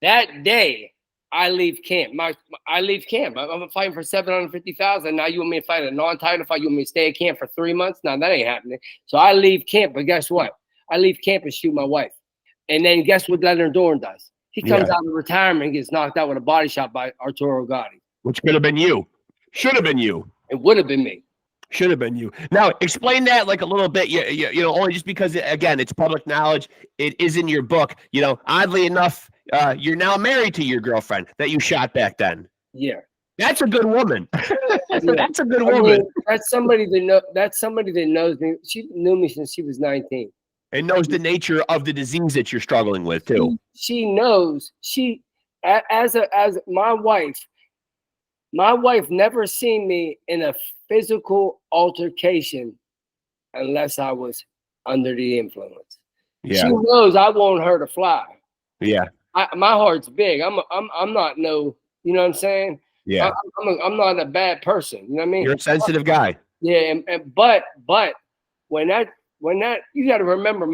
That day, I leave camp. I leave camp. I'm fighting for $750,000. Now you want me to fight a non-title fight? You want me to stay at camp for 3 months? No, that ain't happening. So I leave camp, but guess what? I leave camp and shoot my wife. And then guess what Leonard Dorn does? He comes out of retirement and gets knocked out with a body shot by Arturo Gatti. Which could have been you. Should have been you. It would have been me. Should have been you. Now, explain that like a little bit, you know, only just because, again, it's public knowledge. It is in your book. You know, oddly enough, you're now married to your girlfriend that you shot back then. Yeah. That's a good woman. That's a good woman. I mean, that's somebody that knows me. She knew me since she was 19. And knows the nature of the disease that you're struggling with, too. She knows. As my wife never seen me in a physical altercation unless I was under the influence. Yeah. She knows I want her to fly. Yeah. My heart's big. I'm not no, you know what I'm saying? Yeah. I'm not a bad person. You know what I mean? You're a sensitive guy. Yeah. But when that you got to remember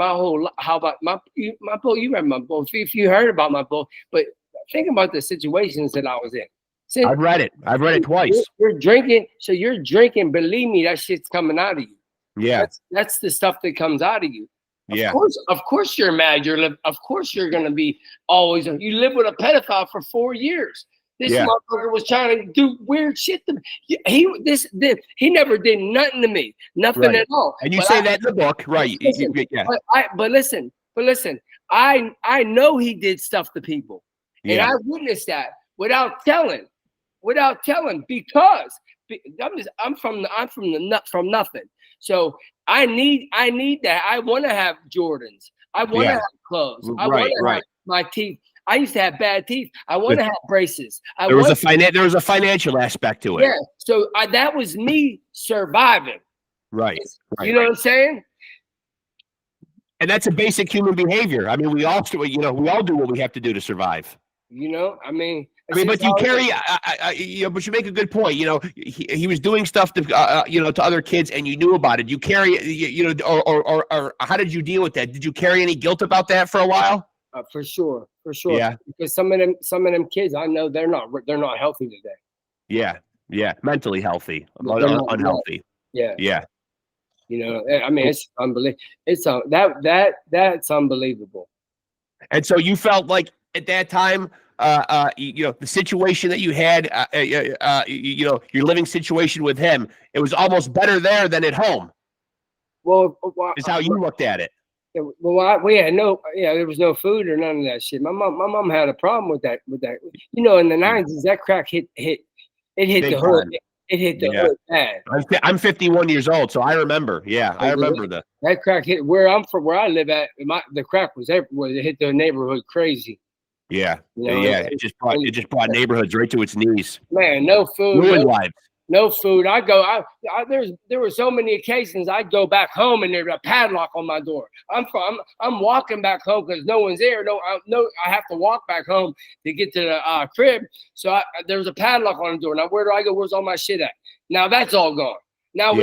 how about my book. You remember my book if you heard about my book, but think about the situations that I was in. See, I've read it twice. You're drinking. So you're drinking. Believe me, that shit's coming out of you. Yeah. That's the stuff that comes out of you. Yeah. Of course you're mad. Of course you're going to be always. You live with a pedophile for 4 years. This motherfucker was trying to do weird shit to me. He never did nothing to me. Nothing at all. And you say that in the book, right? Listen, But listen. I know he did stuff to people. And I witnessed that without telling. Because I'm from nothing. So I need that. I want to have Jordans. I want to have clothes. I want to have my teeth. I used to have bad teeth. I want to have braces. There was a financial aspect to it. Yeah. So that was me surviving. Right. You know what I'm saying? And that's a basic human behavior. I mean, we all do what we have to do to survive. You know, I mean, but you carry, but you make a good point. You know, he was doing stuff to, to other kids, and you knew about it. You carry, or how did you deal with that? Did you carry any guilt about that for a while? For sure. Yeah. Because some of them kids, I know they're not healthy today. Yeah. Yeah, mentally healthy, unhealthy. Yeah. Yeah. You know, I mean, it's unbelievable. That's unbelievable. And so you felt like at that time, the situation that you had, your living situation with him, it was almost better there than at home. Well, Is how you looked at it. There was no food or none of that shit. My mom had a problem with that. You know, in the 90s, that crack hit the hood. It hit the hood bad. I'm 51 years old, so I remember. Yeah, I remember that crack hit where I'm from, where I live at. The crack was everywhere. It hit the neighborhood crazy. Yeah, It just brought neighborhoods right to its knees. Man, no food, ruined lives. No food. There were so many occasions I'd go back home and there's a padlock on my door. I'm walking back home because no one's there. I have to walk back home to get to the crib. So there was a padlock on the door. Now where do I go? Where's all my shit at? Now that's all gone. I'm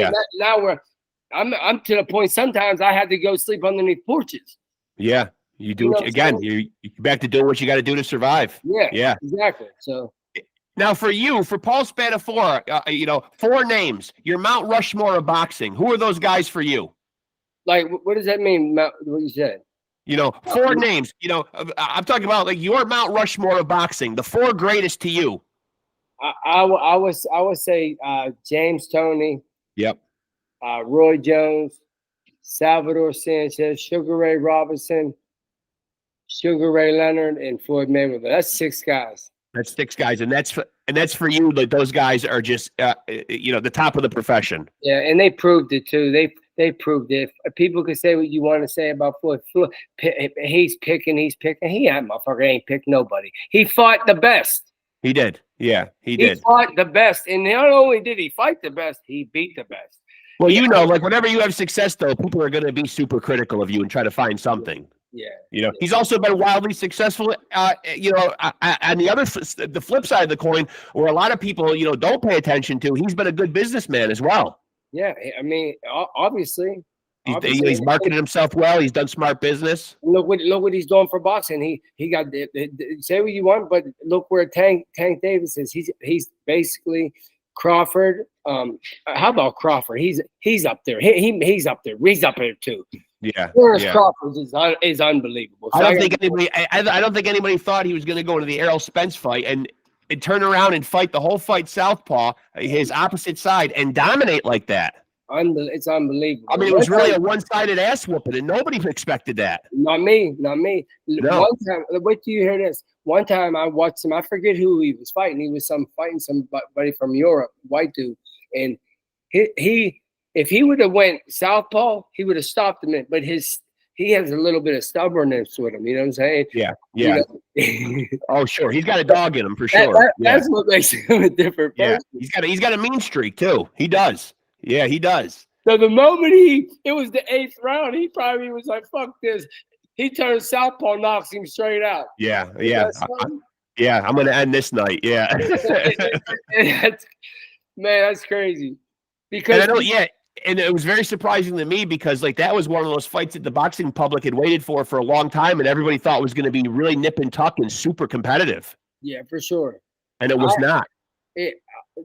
to the point. Sometimes I had to go sleep underneath porches. Yeah, you do again. You're back to doing what you got to do to survive. Yeah, exactly. So. Now, for Paul SPADAFORA, 4 names. Your Mount Rushmore of boxing. Who are those guys for you? Like, what does that mean? What you said? 4 names. I'm talking about like your Mount Rushmore of boxing. The 4 greatest to you. I would say James Toney. Yep. Roy Jones, Salvador Sanchez, Sugar Ray Robinson, Sugar Ray Leonard, and Floyd Mayweather. That's 6 guys. That's 6 guys, and that's for you. Like those guys are just, the top of the profession. Yeah, and they proved it too. They proved it. People can say what you want to say about Floyd. He's picking. That motherfucker ain't picked nobody. He fought the best. He did. Yeah, he did. He fought the best, and not only did he fight the best, he beat the best. Well, like whenever you have success, though, people are going to be super critical of you and try to find something. Yeah. He's also been wildly successful, on the flip side of the coin, where a lot of people, don't pay attention to. He's been a good businessman as well. Yeah. I mean, obviously. He's marketed himself well. He's done smart business. Look what he's doing for boxing. He got say what you want, but look where Tank Davis is. He's basically Crawford. How about Crawford? He's up there. He's up there. He's up there too. Yeah. Crawford is unbelievable. So I don't think anybody thought he was going to go to the Errol Spence fight and turn around and fight the whole fight southpaw, his opposite side, and dominate like that. It's unbelievable. I mean, it was really a one-sided ass whooping, and nobody expected that. Not me. No. One time, wait till you hear this. One time I watched him. I forget who he was fighting. He was fighting somebody from Europe, white dude, and he if he would have went southpaw, he would have stopped him. But he has a little bit of stubbornness with him. You know what I'm saying? Yeah. Oh, sure. He's got a dog in him for sure. That's what makes him a different person. Yeah. He's got a mean streak too. He does. Yeah, he does. So the moment it was the 8th round, he probably was like, "Fuck this." He turns southpaw, knocks him straight out. Yeah. I'm gonna end this night. Yeah. That's crazy. Because and it was very surprising to me because like that was one of those fights that the boxing public had waited for a long time, and everybody thought was going to be really nip and tuck and super competitive. Yeah, for sure. And it was not.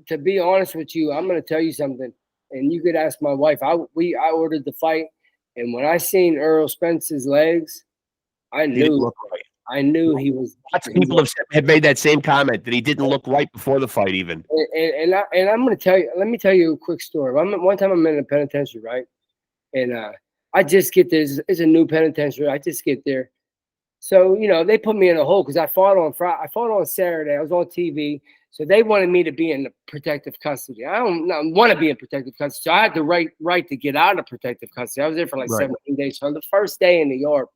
To be honest with you, I'm going to tell you something, and you could ask my wife. I ordered the fight, and when I seen Errol Spence's legs, I knew he was. Lots of people have made that same comment that he didn't look right before the fight, even. And I'm going to tell you. Let me tell you a quick story. One time I'm in a penitentiary, right? And I just get there. It's a new penitentiary. I just get there. So they put me in a hole because I fought on Friday. I fought on Saturday. I was on TV. So they wanted me to be in the protective custody. I don't want to be in protective custody. So I had the right to get out of protective custody. I was there for like 17 days. So on the first day in New York,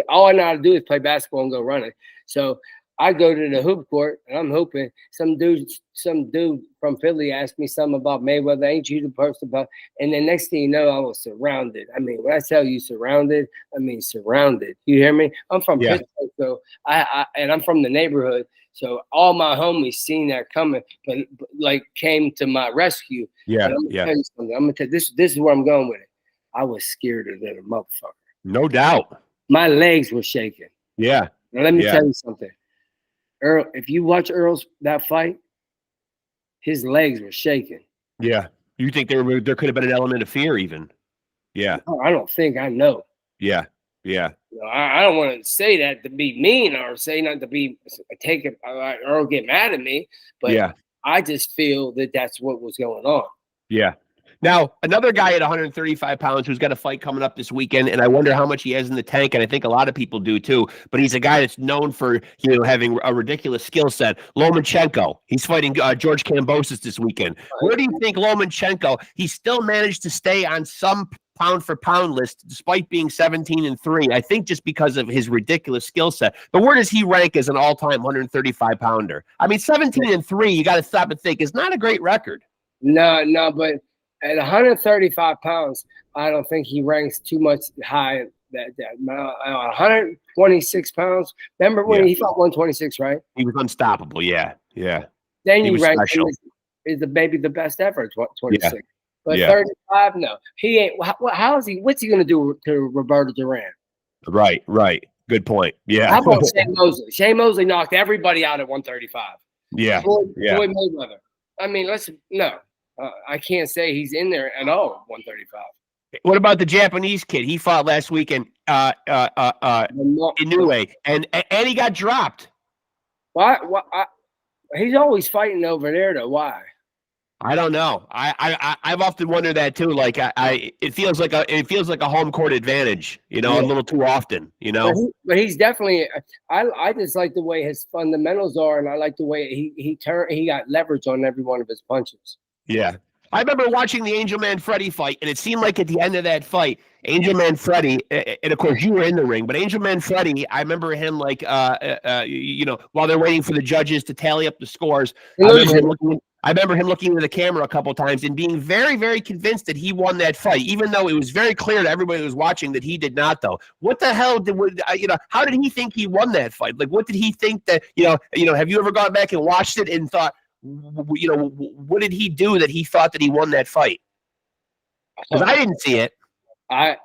all I know how to do is play basketball and go running. So I go to the hoop court and I'm hooping. Some dude from Philly asked me something about Mayweather. Ain't you the person about? And then next thing you know, I was surrounded. I mean, when I tell you surrounded, I mean surrounded. You hear me? I'm from Pittsburgh, so and I'm from the neighborhood. So all my homies seen that coming, but like came to my rescue. Yeah, I'm gonna tell you something. I'm gonna tell you, this is where I'm going with it. I was scared of that motherfucker. No doubt. My legs were shaking. Yeah. Now let me tell you something. Earl, if you watch that fight, his legs were shaking. Yeah. You think there could have been an element of fear even? Yeah. I don't think I know. Yeah. Yeah. I don't want to say that to be mean or say not to be take it or get mad at me, but Yeah. I just feel that that's what was going on. Yeah. Now, another guy at 135 pounds who's got a fight coming up this weekend, and I wonder how much he has in the tank, and I think a lot of people do too, but he's a guy that's known for, having a ridiculous skill set. Lomachenko. He's fighting George Kambosos this weekend. Where do you think Lomachenko, he still managed to stay on some pound-for-pound list despite being 17-3, I think just because of his ridiculous skill set. But where does he rank as an all-time 135-pounder? I mean, 17-3, you got to stop and think, is not a great record. No, but at 135 pounds, I don't think he ranks too much high. That 126 pounds. Remember when he fought 126, right? He was unstoppable. Yeah. Then you rank him as maybe the best ever at 26. Yeah. But 35, no, he ain't. How is he? What's he going to do to Roberto Duran? Right. Good point. Yeah. How about Shane Mosley? Shane Mosley knocked everybody out at 135. Yeah. Floyd Mayweather. I mean, I can't say he's in there at all. 135. What about the Japanese kid? He fought last weekend, Inoue, and he got dropped. Why? He's always fighting over there, though. Why? I don't know. I've often wondered that too. Like it feels like a home court advantage, a little too often, But he's definitely. I just like the way his fundamentals are, and I like the way he got leverage on every one of his punches. Yeah. I remember watching the Angel Man Freddy fight, and it seemed like at the end of that fight, Angel Man Freddy, and of course you were in the ring, but Angel Man Freddy, I remember him while they're waiting for the judges to tally up the scores. I remember him looking into the camera a couple of times and being very, very convinced that he won that fight, even though it was very clear to everybody who was watching that he did not, though. What the hell how did he think he won that fight? Like, what did he think that, have you ever gone back and watched it and thought, what did he do that he thought that he won that fight? Because I didn't see it. I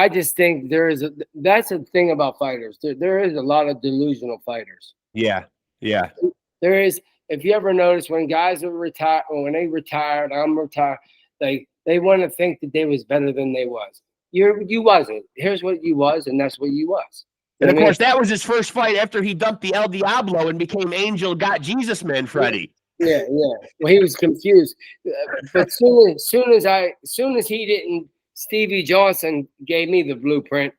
just think that's the thing about fighters. There is a lot of delusional fighters. Yeah. There is. If you ever notice when guys are retired, or when they retired, I'm retired, they want to think that they was better than they was. You wasn't. Here's what you was, and that's what you was. And of course, that was his first fight after he dumped the El Diablo and became Angel Got Jesus Man Freddy. Yeah. Well, he was confused. But soon as he didn't, Stevie Johnson gave me the blueprint.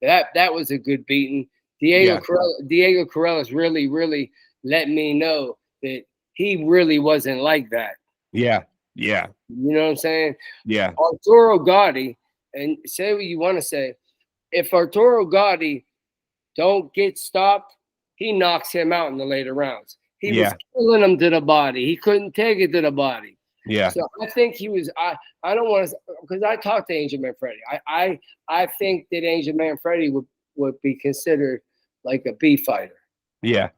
That was a good beating. Diego Corrales really, really let me know that he really wasn't like that. Yeah. You know what I'm saying? Yeah. Arturo Gotti, and say what you want to say. If Arturo Gotti don't get stopped, he knocks him out in the later rounds. He was killing him to the body. He couldn't take it to the body. Yeah. So I think he was. I don't want to, because I talked to Angel Man Freddy. I think that Angel Man Freddy would be considered like a B fighter. Yeah.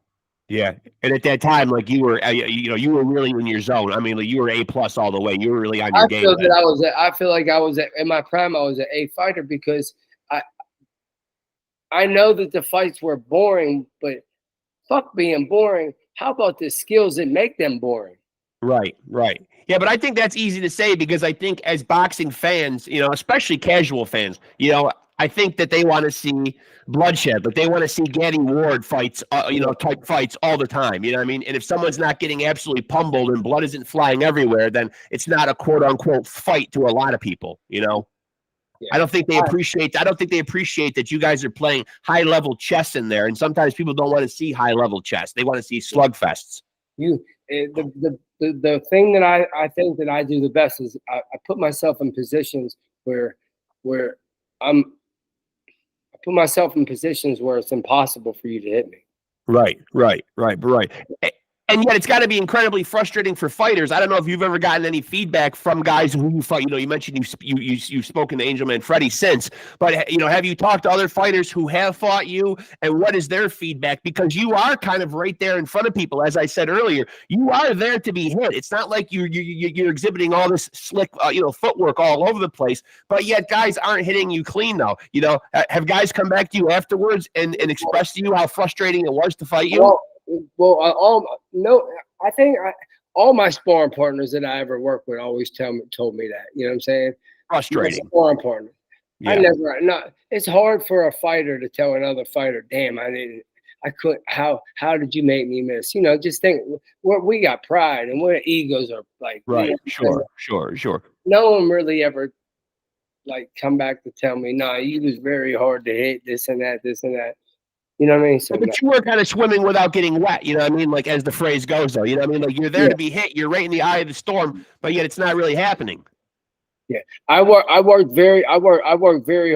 And at that time, like you were, you were really in your zone. I mean, like you were A+ all the way. You were really on your game. I feel like I was in my prime. I was an A fighter because I know that the fights were boring, but fuck being boring. How about the skills that make them boring? Right. Yeah, but I think that's easy to say because I think as boxing fans, especially casual fans, I think that they want to see bloodshed, but they want to see Gatti Ward fights, type fights all the time. You know what I mean? And if someone's not getting absolutely pummeled and blood isn't flying everywhere, then it's not a quote unquote fight to a lot of people, Yeah. I don't think they appreciate that you guys are playing high level chess in there. And sometimes people don't want to see high level chess. They want to see slugfests. The thing that I think that I do the best is I put myself in positions where I put myself in positions where it's impossible for you to hit me. Right. And yet it's got to be incredibly frustrating for fighters. I don't know if you've ever gotten any feedback from guys who you fight. You mentioned you've spoken to Angel Man Freddy since, but have you talked to other fighters who have fought you, and what is their feedback? Because you are kind of right there in front of people, as I said earlier. You are there to be hit. It's not like you're exhibiting all this slick, footwork all over the place. But yet guys aren't hitting you clean, though. Have guys come back to you afterwards and express to you how frustrating it was to fight you? No, I think all my sparring partners that I ever worked with always told me that. You know what I'm saying? Frustrating. My sparring partner. Yeah. It's hard for a fighter to tell another fighter, damn, I couldn't, how did you make me miss? You know, just think, we got pride and our egos are like, Right. You know, Sure. no one really ever like come back to tell me, nah, you was very hard to hit, this and that. You know what I mean? So, but you were kind of swimming without getting wet, you know what I mean? Like, as the phrase goes, though, you know what I mean? Like, you're there to be hit, you're right in the eye of the storm, but yet it's not really happening. Yeah, I work very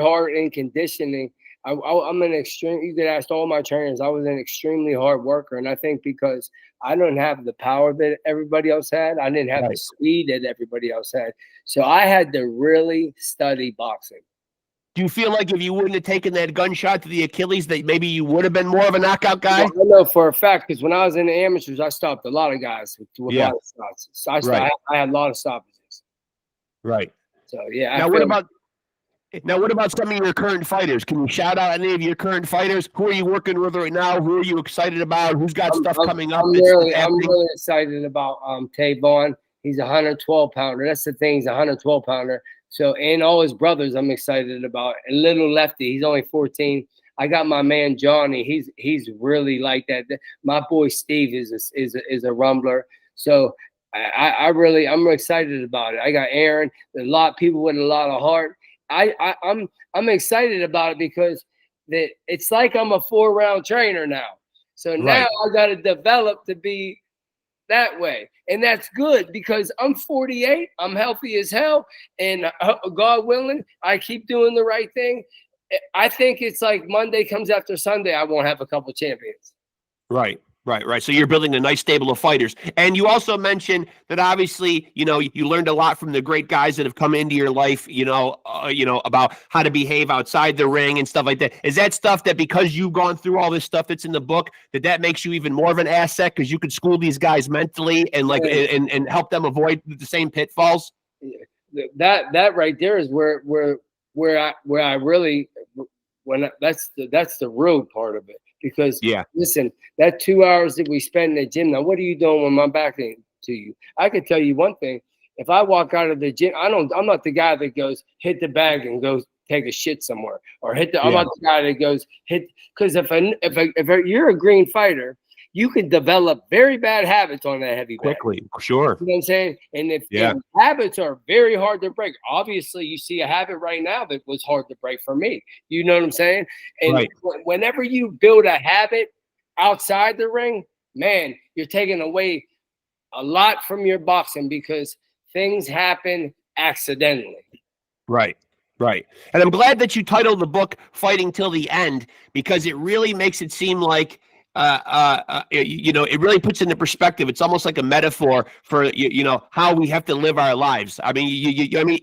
hard in conditioning. I'm an extreme. You could ask all my trainers. I was an extremely hard worker, and I think because I don't have the power that everybody else had, I didn't have the speed that everybody else had. So I had to really study boxing. Do you feel like if you wouldn't have taken that gunshot to the Achilles, that maybe you would have been more of a knockout guy? Well, I know for a fact because when I was in the amateurs, I stopped a lot of guys with a lot of stops. So I had a lot of stoppages. Right. So yeah. Now what about some of your current fighters? Can you shout out any of your current fighters? Who are you working with right now? Who are you excited about? Who's got stuff coming up? I'm really excited about Tavon. He's a 112 pounder. That's the thing. He's a 112 pounder. So, and all his brothers, I'm excited about. And little Lefty, he's only 14. I got my man Johnny. He's really like that. My boy Steve is a rumbler. So I'm excited about it. I got Aaron. A lot of people with a lot of heart. I'm excited about it because it's like I'm a 4-round trainer now. So now I got to develop to be that way. And that's good because I'm 48. I'm healthy as hell. And God willing, I keep doing the right thing. I think it's like Monday comes after Sunday, I won't have a couple champions. Right. So you're building a nice stable of fighters. And you also mentioned that obviously, you learned a lot from the great guys that have come into your life, about how to behave outside the ring and stuff like that. Is that stuff that because you've gone through all this stuff that's in the book, that makes you even more of an asset because you could school these guys mentally and and help them avoid the same pitfalls? That right there is where I really, that's the real part of it. Because listen, that 2 hours that we spend in the gym, now what are you doing when my back ain't to you? I can tell you one thing. If I walk out of the gym, I'm not the guy that goes hit the bag and goes take a shit somewhere, or I'm not the guy that goes hit, because if you're a green fighter, you can develop very bad habits on that heavy bag. Quickly, sure. You know what I'm saying? And if habits are very hard to break, obviously you see a habit right now that was hard to break for me. You know what I'm saying? And whenever you build a habit outside the ring, man, you're taking away a lot from your boxing because things happen accidentally. Right. And I'm glad that you titled the book Fighting Till the End, because it really makes it seem like it really puts into perspective. It's almost like a metaphor for how we have to live our lives. I mean,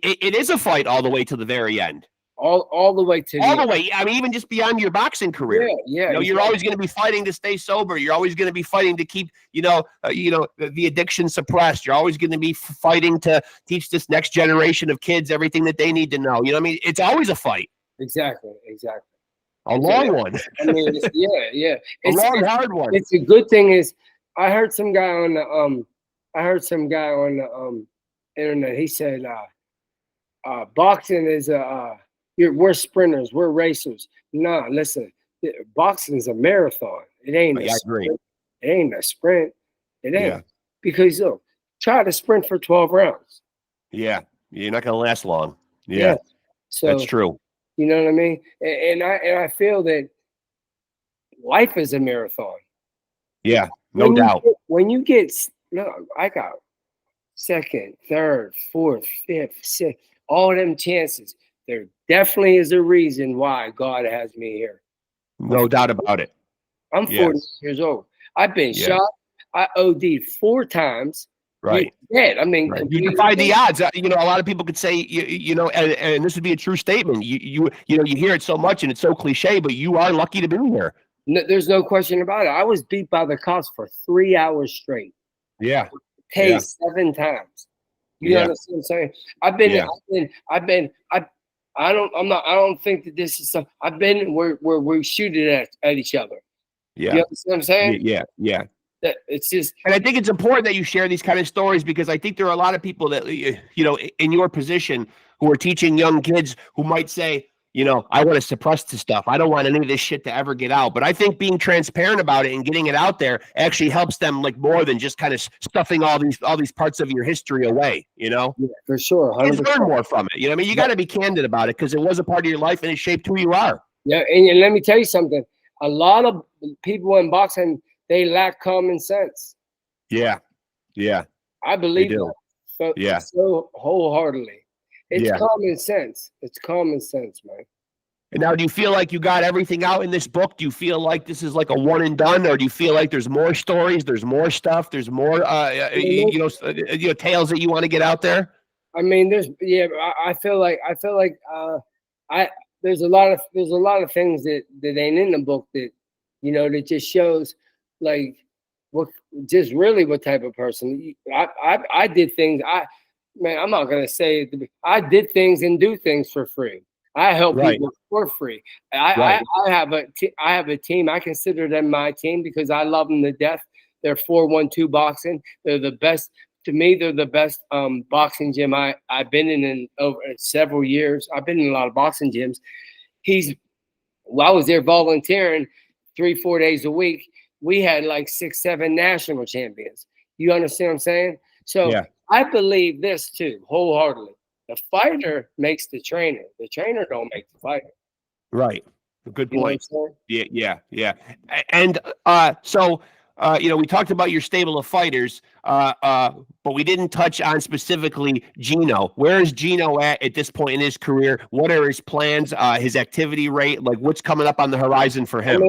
it is a fight all the way to the very end. All the way to the way. I mean, even just beyond your boxing career. Yeah. You're always going to be fighting to stay sober. You're always going to be fighting to keep the addiction suppressed. You're always going to be fighting to teach this next generation of kids everything that they need to know. You know what I mean? It's always a fight. Exactly. A long one. I mean, yeah. It's hard one. It's a good thing is I heard some guy on the internet. He said boxing is we're sprinters, we're racers. No, listen, boxing is a marathon. It ain't a sprint. It ain't a sprint. It ain't because try to sprint for 12 rounds. Yeah, you're not gonna last long. Yeah. So that's true. You know what I mean? And I feel that life is a marathon. Yeah, no doubt. I got second, third, fourth, fifth, sixth, all them chances. There definitely is a reason why God has me here. No doubt about it. I'm 40 years old. I've been shot. I OD'd 4 times. Right. Dead. I mean, you defy the odds. A lot of people could say, and this would be a true statement. You hear it so much and it's so cliche, but you are lucky to be here. No, there's no question about it. I was beat by the cops for 3 hours straight. Yeah. Paid 7 times. You understand what I'm saying? I don't think that this is I've been where we shoot it at each other. Yeah. You understand what I'm saying? Yeah. That it's just, and I think it's important that you share these kind of stories, because I think there are a lot of people that, in your position, who are teaching young kids who might say, I want to suppress the stuff. I don't want any of this shit to ever get out. But I think being transparent about it and getting it out there actually helps them, like, more than just kind of stuffing all these parts of your history away, Yeah, for sure. Kids learn more from it. You got to be candid about it, because it was a part of your life and it shaped who you are. Yeah, and let me tell you something. A lot of people in boxing, they lack common sense. Yeah. I believe that. So wholeheartedly. It's common sense. It's common sense, man. And now, do you feel like you got everything out in this book? Do you feel like this is like a one and done, or do you feel like there's more stories, there's more stuff, there's more tales that you want to get out there? I mean, I feel like there's a lot of things that ain't in the book that that just shows like what type of person I did things. I'm not gonna say I did things and do things for free. I help people for free. I have a team. I consider them my team because I love them to death. They're 412 boxing. They're the best. To me, they're the best boxing gym I've been in over several years. I've been in a lot of boxing gyms. I was there volunteering 3-4 days a week. We had like 6-7 national champions. You understand what I'm saying? So I believe this too, wholeheartedly. The fighter makes the trainer. The trainer don't make the fighter. Right. Good point. Yeah. And so we talked about your stable of fighters, but we didn't touch on specifically Gino. Where is Gino at this point in his career? What are his plans? His activity rate? Like, what's coming up on the horizon for him?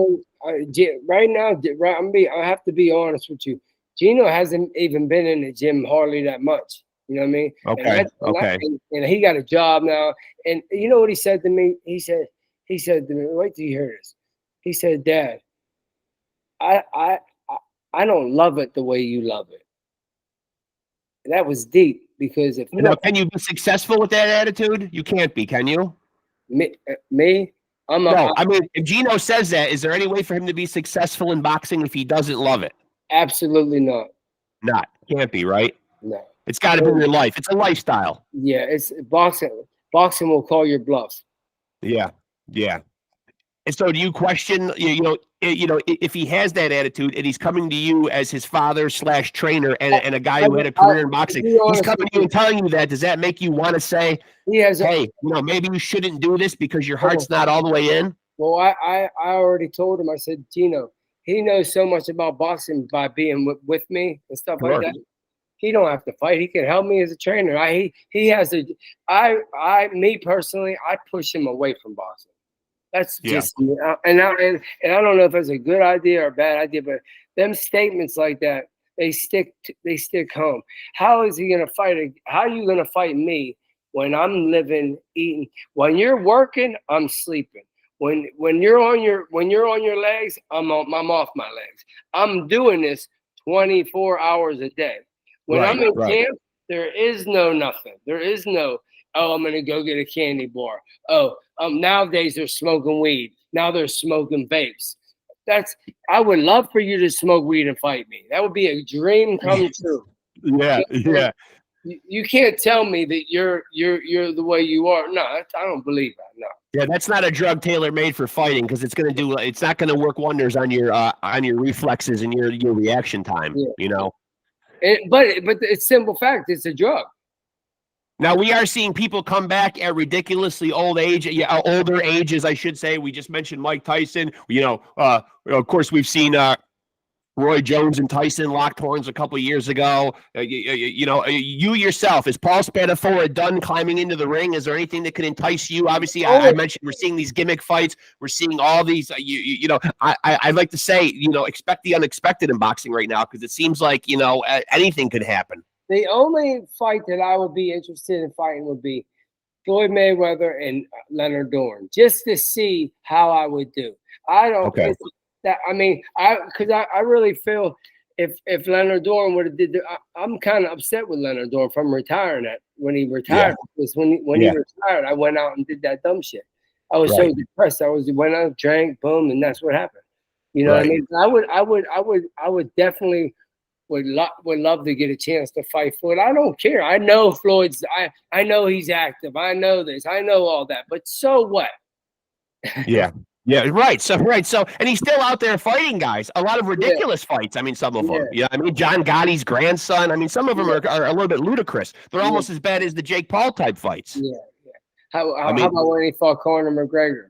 Right now, I have to be honest with you. Gino hasn't even been in the gym hardly that much. You know what I mean? Okay. And he got a job now. And you know what he said to me? He said to me, wait till you hear this. He said, Dad, I don't love it the way you love it. And that was deep, because if you can you be successful with that attitude? You can't be, can you? Me? I mean, if Gino says that, is there any way for him to be successful in boxing if he doesn't love it? Absolutely not. Can't be, right? No. It's got to be your life. It's a lifestyle. Yeah, it's boxing. Boxing will call your bluff. Yeah. And so, do you question, if he has that attitude and he's coming to you as his father / trainer and a guy who had a career in boxing, he's coming to you and telling you that, does that make you want to say, hey, maybe you shouldn't do this because your heart's not all the way in? Well, I already told him. I said, Gino, he knows so much about boxing by being with me and stuff like that. He don't have to fight. He can help me as a trainer. He has me personally, I push him away from boxing. That's just me. And I don't know if it's a good idea or a bad idea, but them statements like that, they stick home. How is he gonna fight? How are you gonna fight me when I'm living, eating? When you're working, I'm sleeping. When you're on your legs, I'm off my legs. I'm doing this 24 hours a day. When I'm in camp, there is no nothing. There is no, I'm gonna go get a candy bar. Nowadays they're smoking weed. Now they're smoking vapes. I would love for you to smoke weed and fight me. That would be a dream come true. Yeah. You can't tell me that you're the way you are. No, I don't believe that. No. Yeah, that's not a drug tailor-made for fighting, because it's not gonna work wonders on your reflexes and your reaction time. But it's simple fact. It's a drug. Now, we are seeing people come back at ridiculously older ages, I should say. We just mentioned Mike Tyson. Of course, we've seen Roy Jones and Tyson locked horns a couple of years ago. You yourself, is Paul Spadafora done climbing into the ring? Is there anything that could entice you? Obviously, I mentioned we're seeing these gimmick fights. We're seeing all these. I'd like to say, expect the unexpected in boxing right now, because it seems like anything could happen. The only fight that I would be interested in fighting would be Floyd Mayweather and Leonard Dorn, just to see how I would do. I don't. Okay. Because I really feel if Leonard Dorn would have did, I'm kind of upset with Leonard Dorn from retiring. When he retired, because when he retired, I went out and did that dumb shit. I was so depressed. Went out, drank, boom, and that's what happened. You know what I Right. mean? I would definitely would love to get a chance to fight Floyd. I don't care. I know Floyd's. I know he's active. I know this. I know all that. But so what? Yeah. Yeah, right. So, and he's still out there fighting guys. A lot of Yeah, ridiculous fights. I mean, some of them. yeah, You know, I mean, John Gotti's grandson. I mean, some of them yeah, are a little bit ludicrous. They're yeah, almost as bad as the Jake Paul type fights. yeah, yeah. How I how mean, about when he fought Conor McGregor?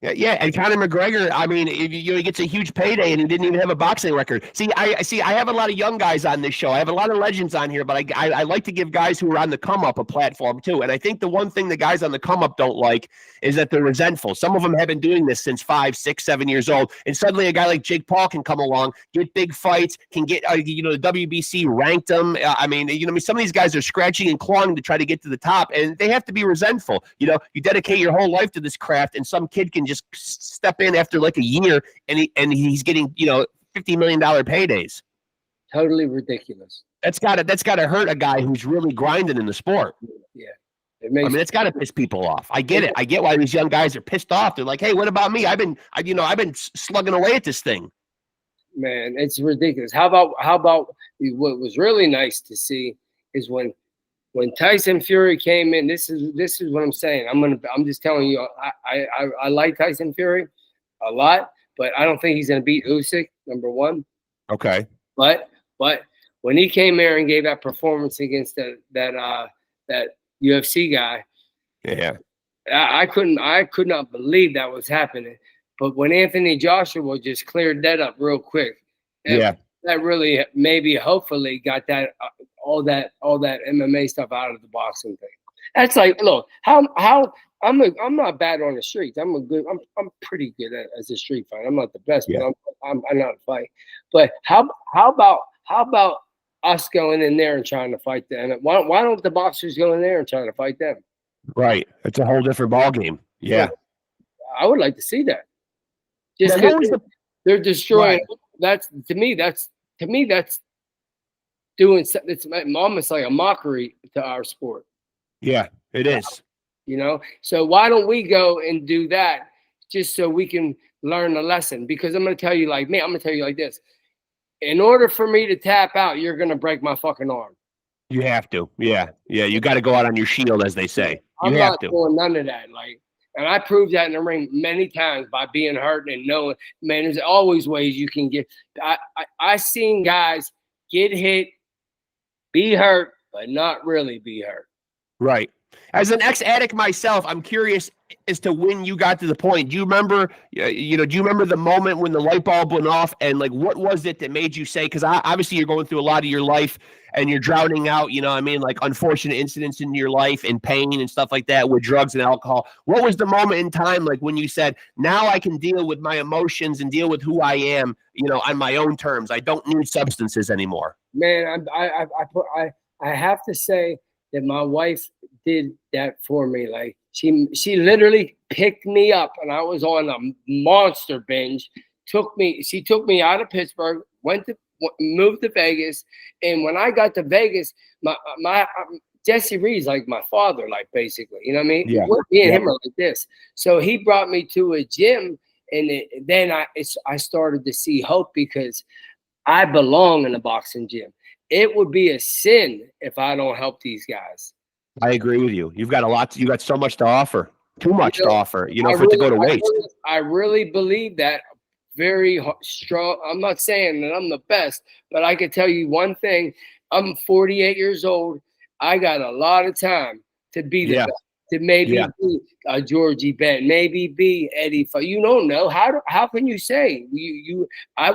yeah, and Conor McGregor. I mean, he gets a huge payday, and he didn't even have a boxing record. See, I have a lot of young guys on this show. I have a lot of legends on here, but I like to give guys who are on the come up a platform too. And I think the one thing the guys on the come up don't like is that they're resentful. Some of them have been doing this since 5, 6, 7 years old, and suddenly a guy like Jake Paul can come along, get big fights, can get the WBC ranked them. I mean, some of these guys are scratching and clawing to try to get to the top, and they have to be resentful. You dedicate your whole life to this craft, and some kid can just step in after like a year and he's getting $50 million paydays. Totally ridiculous. That's gotta hurt a guy who's really grinding in the sport. Yeah, it makes. I mean, it's gotta piss people off. I get it. I get why these young guys are pissed off. They're like, hey, what about me? I've been slugging away at this thing. Man, it's ridiculous. How about what was really nice to see is when Tyson Fury came in. This is what I'm saying. I'm just telling you. I like Tyson Fury a lot, but I don't think he's gonna beat Usyk, number one. Okay. But when he came here and gave that performance against that UFC guy, Yeah. I could not believe that was happening. But when Anthony Joshua just cleared that up real quick, that really maybe hopefully got that all that MMA stuff out of the boxing thing. That's like, look, how I'm not bad on the streets. I'm pretty good as a street fighter. I'm not the best, but I'm not a fight. But how about us going in there and trying to fight them? Why don't the boxers go in there and try to fight them? Right. It's a whole different ball game. Yeah. I would like to see that. Just they're destroying. Right. To me that's doing. It's almost like a mockery to our sport. Yeah, it is. So why don't we go and do that just so we can learn a lesson? Because I'm going to tell you like this. In order for me to tap out, you're going to break my fucking arm. You have to. Yeah. You got to go out on your shield, as they say. I'm not doing none of that. And I proved that in the ring many times by being hurt and knowing, man, there's always ways you can get. I seen guys get hit, be hurt, but not really be hurt. Right. As an ex-addict myself, I'm curious as to when you got to the point. Do you remember, do you remember the moment when the light bulb went off, and like, what was it that made you say, because obviously you're going through a lot of your life and you're drowning out, like unfortunate incidents in your life and pain and stuff like that with drugs and alcohol. What was the moment in time, like when you said, now I can deal with my emotions and deal with who I am, on my own terms. I don't need substances anymore. Man, I have to say that my wife did that for me. Like she literally picked me up, and I was on a monster binge. She took me out of Pittsburgh, moved to Vegas, and when I got to Vegas, my Jesse Reed's like my father, like basically, you know what I mean? Yeah. Me and him are like this. So he brought me to a gym, and then I started to see hope because I belong in a boxing gym. It would be a sin if I don't help these guys. I agree with you. You got so much to offer. Too much to offer, for it to go to waste. I really believe that very strong. I'm not saying that I'm the best, but I can tell you one thing. I'm 48 years old. I got a lot of time to be the best, to maybe be a Georgie Benn, maybe be Eddie. You don't know. How can you say I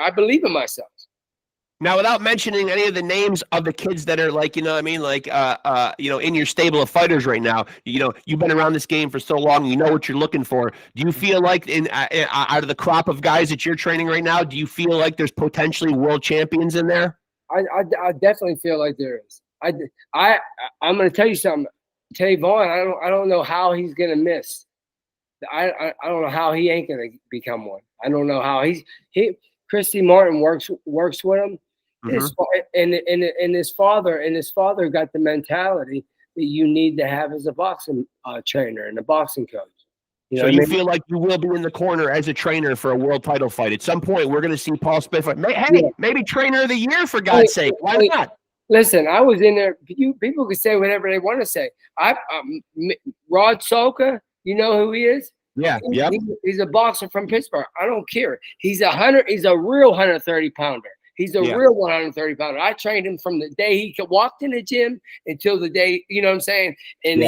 believe in myself. Now, without mentioning any of the names of the kids that are like, in your stable of fighters right now, you've been around this game for so long, you know what you're looking for. Do you feel like out of the crop of guys that you're training right now, do you feel like there's potentially world champions in there? I definitely feel like there is. I'm going to tell you something. Tavon, I don't know how he's going to miss. I don't know how he ain't going to become one. I don't know how Christy Martin works with him. Mm-hmm. His father got the mentality that you need to have as a boxing trainer and a boxing coach. You know So what I you mean? feel like you will be in the corner as a trainer for a world title fight at some point? We're going to see Paul Smith fight. Yeah. Hey, maybe trainer of the year for God's sake. Why not? Listen, I was in there. People can say whatever they want to say. Rod Soka, you know who he is? Yeah, yep. He's a boxer from Pittsburgh. I don't care. He's a real 130 pounder. He's a real 130 pounder. I trained him from the day he walked in the gym until the day, you know what I'm saying? And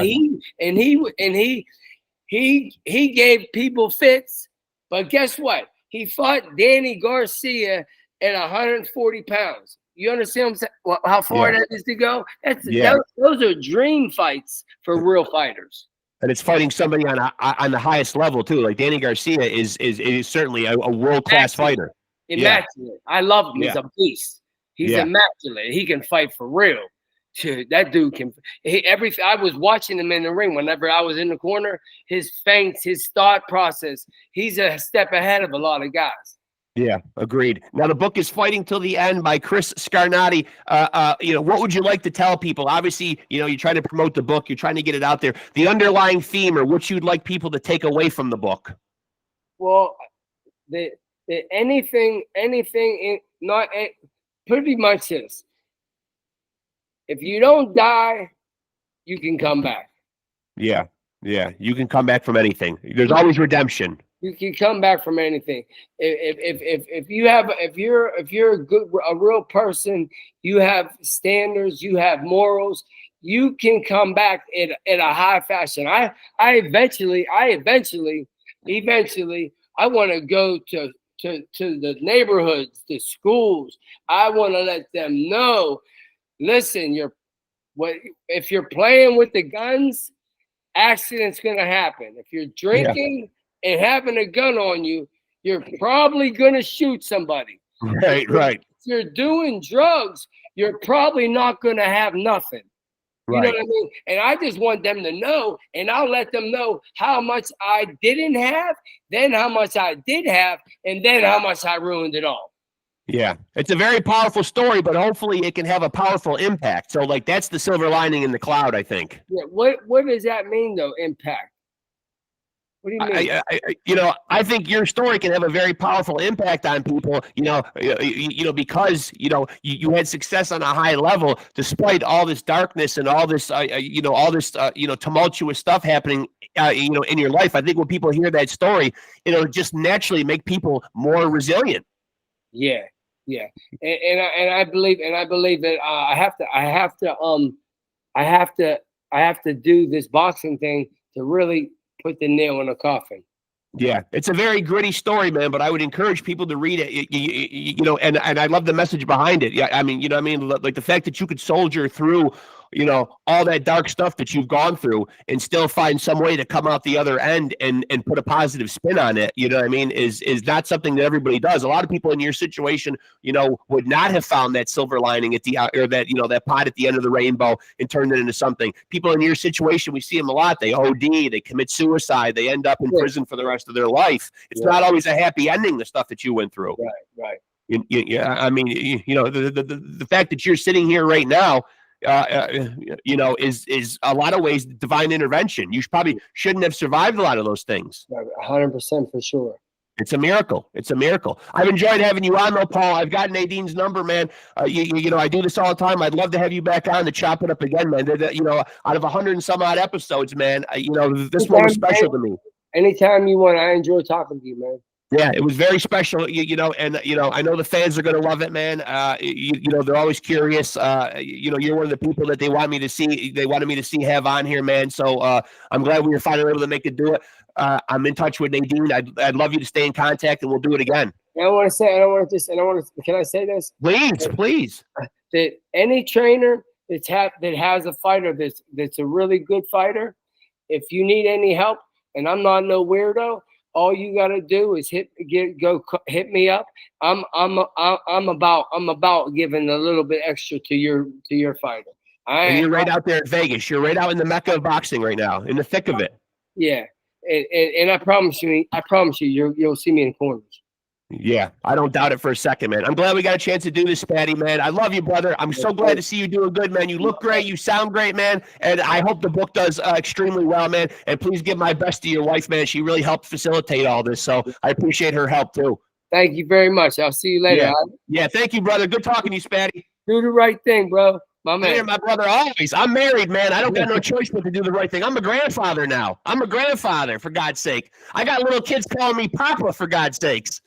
he gave people fits, but guess what? He fought Danny Garcia at 140 pounds. You understand how far that is to go? Those are dream fights for real fighters. And it's fighting somebody on the highest level too. Like Danny Garcia is certainly a world-class fighter. Immaculate. Yeah. I love him. He's a beast. He's immaculate. He can fight for real. That dude can. I was watching him in the ring whenever I was in the corner. His feints, his thought process. He's a step ahead of a lot of guys. Yeah, agreed. Now the book is Fighting Till the End by Chris Scarnati. What would you like to tell people? Obviously, you're trying to promote the book. You're trying to get it out there. The underlying theme, or what you'd like people to take away from the book. Well, pretty much this. If you don't die, you can come back. Yeah. You can come back from anything. There's always redemption. You can come back from anything. If you're a real person, you have standards, you have morals, you can come back in a high fashion. I eventually I want to go to the neighborhoods, the schools. I want to let them know, listen, if you're playing with the guns, accident's gonna happen. If you're drinking and having a gun on you, you're probably gonna shoot somebody. Right. If you're doing drugs, you're probably not gonna have nothing. You know what I mean? And I just want them to know, and I'll let them know how much I didn't have, then how much I did have, and then how much I ruined it all. Yeah, it's a very powerful story, but hopefully it can have a powerful impact. So, that's the silver lining in the cloud, I think. Yeah. What does that mean, though? Impact. What do you mean? I think your story can have a very powerful impact on people. Because you had success on a high level despite all this darkness and all this, tumultuous stuff happening, in your life. I think when people hear that story, it'll just naturally make people more resilient. Yeah. And I believe that I have to do this boxing thing to really put the nail in the coffin. Yeah, it's a very gritty story, man, but I would encourage people to read it, and I love the message behind it. Yeah, I mean, like the fact that you could soldier through, all that dark stuff that you've gone through and still find some way to come out the other end and put a positive spin on it, is not something that everybody does. A lot of people in your situation, would not have found that silver lining at that pot at the end of the rainbow and turned it into something. People in your situation, we see them a lot. They OD, they commit suicide, they end up in prison for the rest of their life. It's not always a happy ending, the stuff that you went through. Right. I mean, the fact that you're sitting here right now, is a lot of ways divine intervention. You probably shouldn't have survived a lot of those things. 100% for sure. It's a miracle. I've enjoyed having you on, though, Paul. I've got Nadine's number, man. I do this all the time. I'd love to have you back on to chop it up again, man. Out of 100 and some odd episodes, man, this one was special to me. Anytime you want, I enjoy talking to you, man. Yeah, it was very special, and I know the fans are going to love it, man. They're always curious. You're one of the people that they wanted me to see have on here, man. So I'm glad we were finally able to make it do it. I'm in touch with Nadine. I'd love you to stay in contact, and we'll do it again. Can I say this? Please. That any trainer that has a fighter that's a really good fighter, if you need any help, and I'm not no weirdo, all you gotta do is hit me up. I'm about giving a little bit extra to your fighter. And you're right out there in Vegas. You're right out in the mecca of boxing right now, in the thick of it. Yeah, and I promise you, you'll see me in corners. Yeah, I don't doubt it for a second, man. I'm glad we got a chance to do this, Spatty, man. I love you, brother. I'm so glad to see you doing good, man. You look great. You sound great, man. And I hope the book does extremely well, man. And please give my best to your wife, man. She really helped facilitate all this. So I appreciate her help, too. Thank you very much. I'll see you later. Yeah, yeah, thank you, brother. Good talking to you, Spatty. Do the right thing, bro. My man. Here, my brother, always. I'm married, man. I don't got no choice but to do the right thing. I'm a grandfather now. I'm a grandfather, for God's sake. I got little kids calling me Papa, for God's sakes.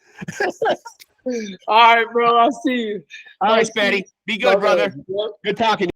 All right, bro. I'll see you. All right, Spatty. Be good, brother. Good talking.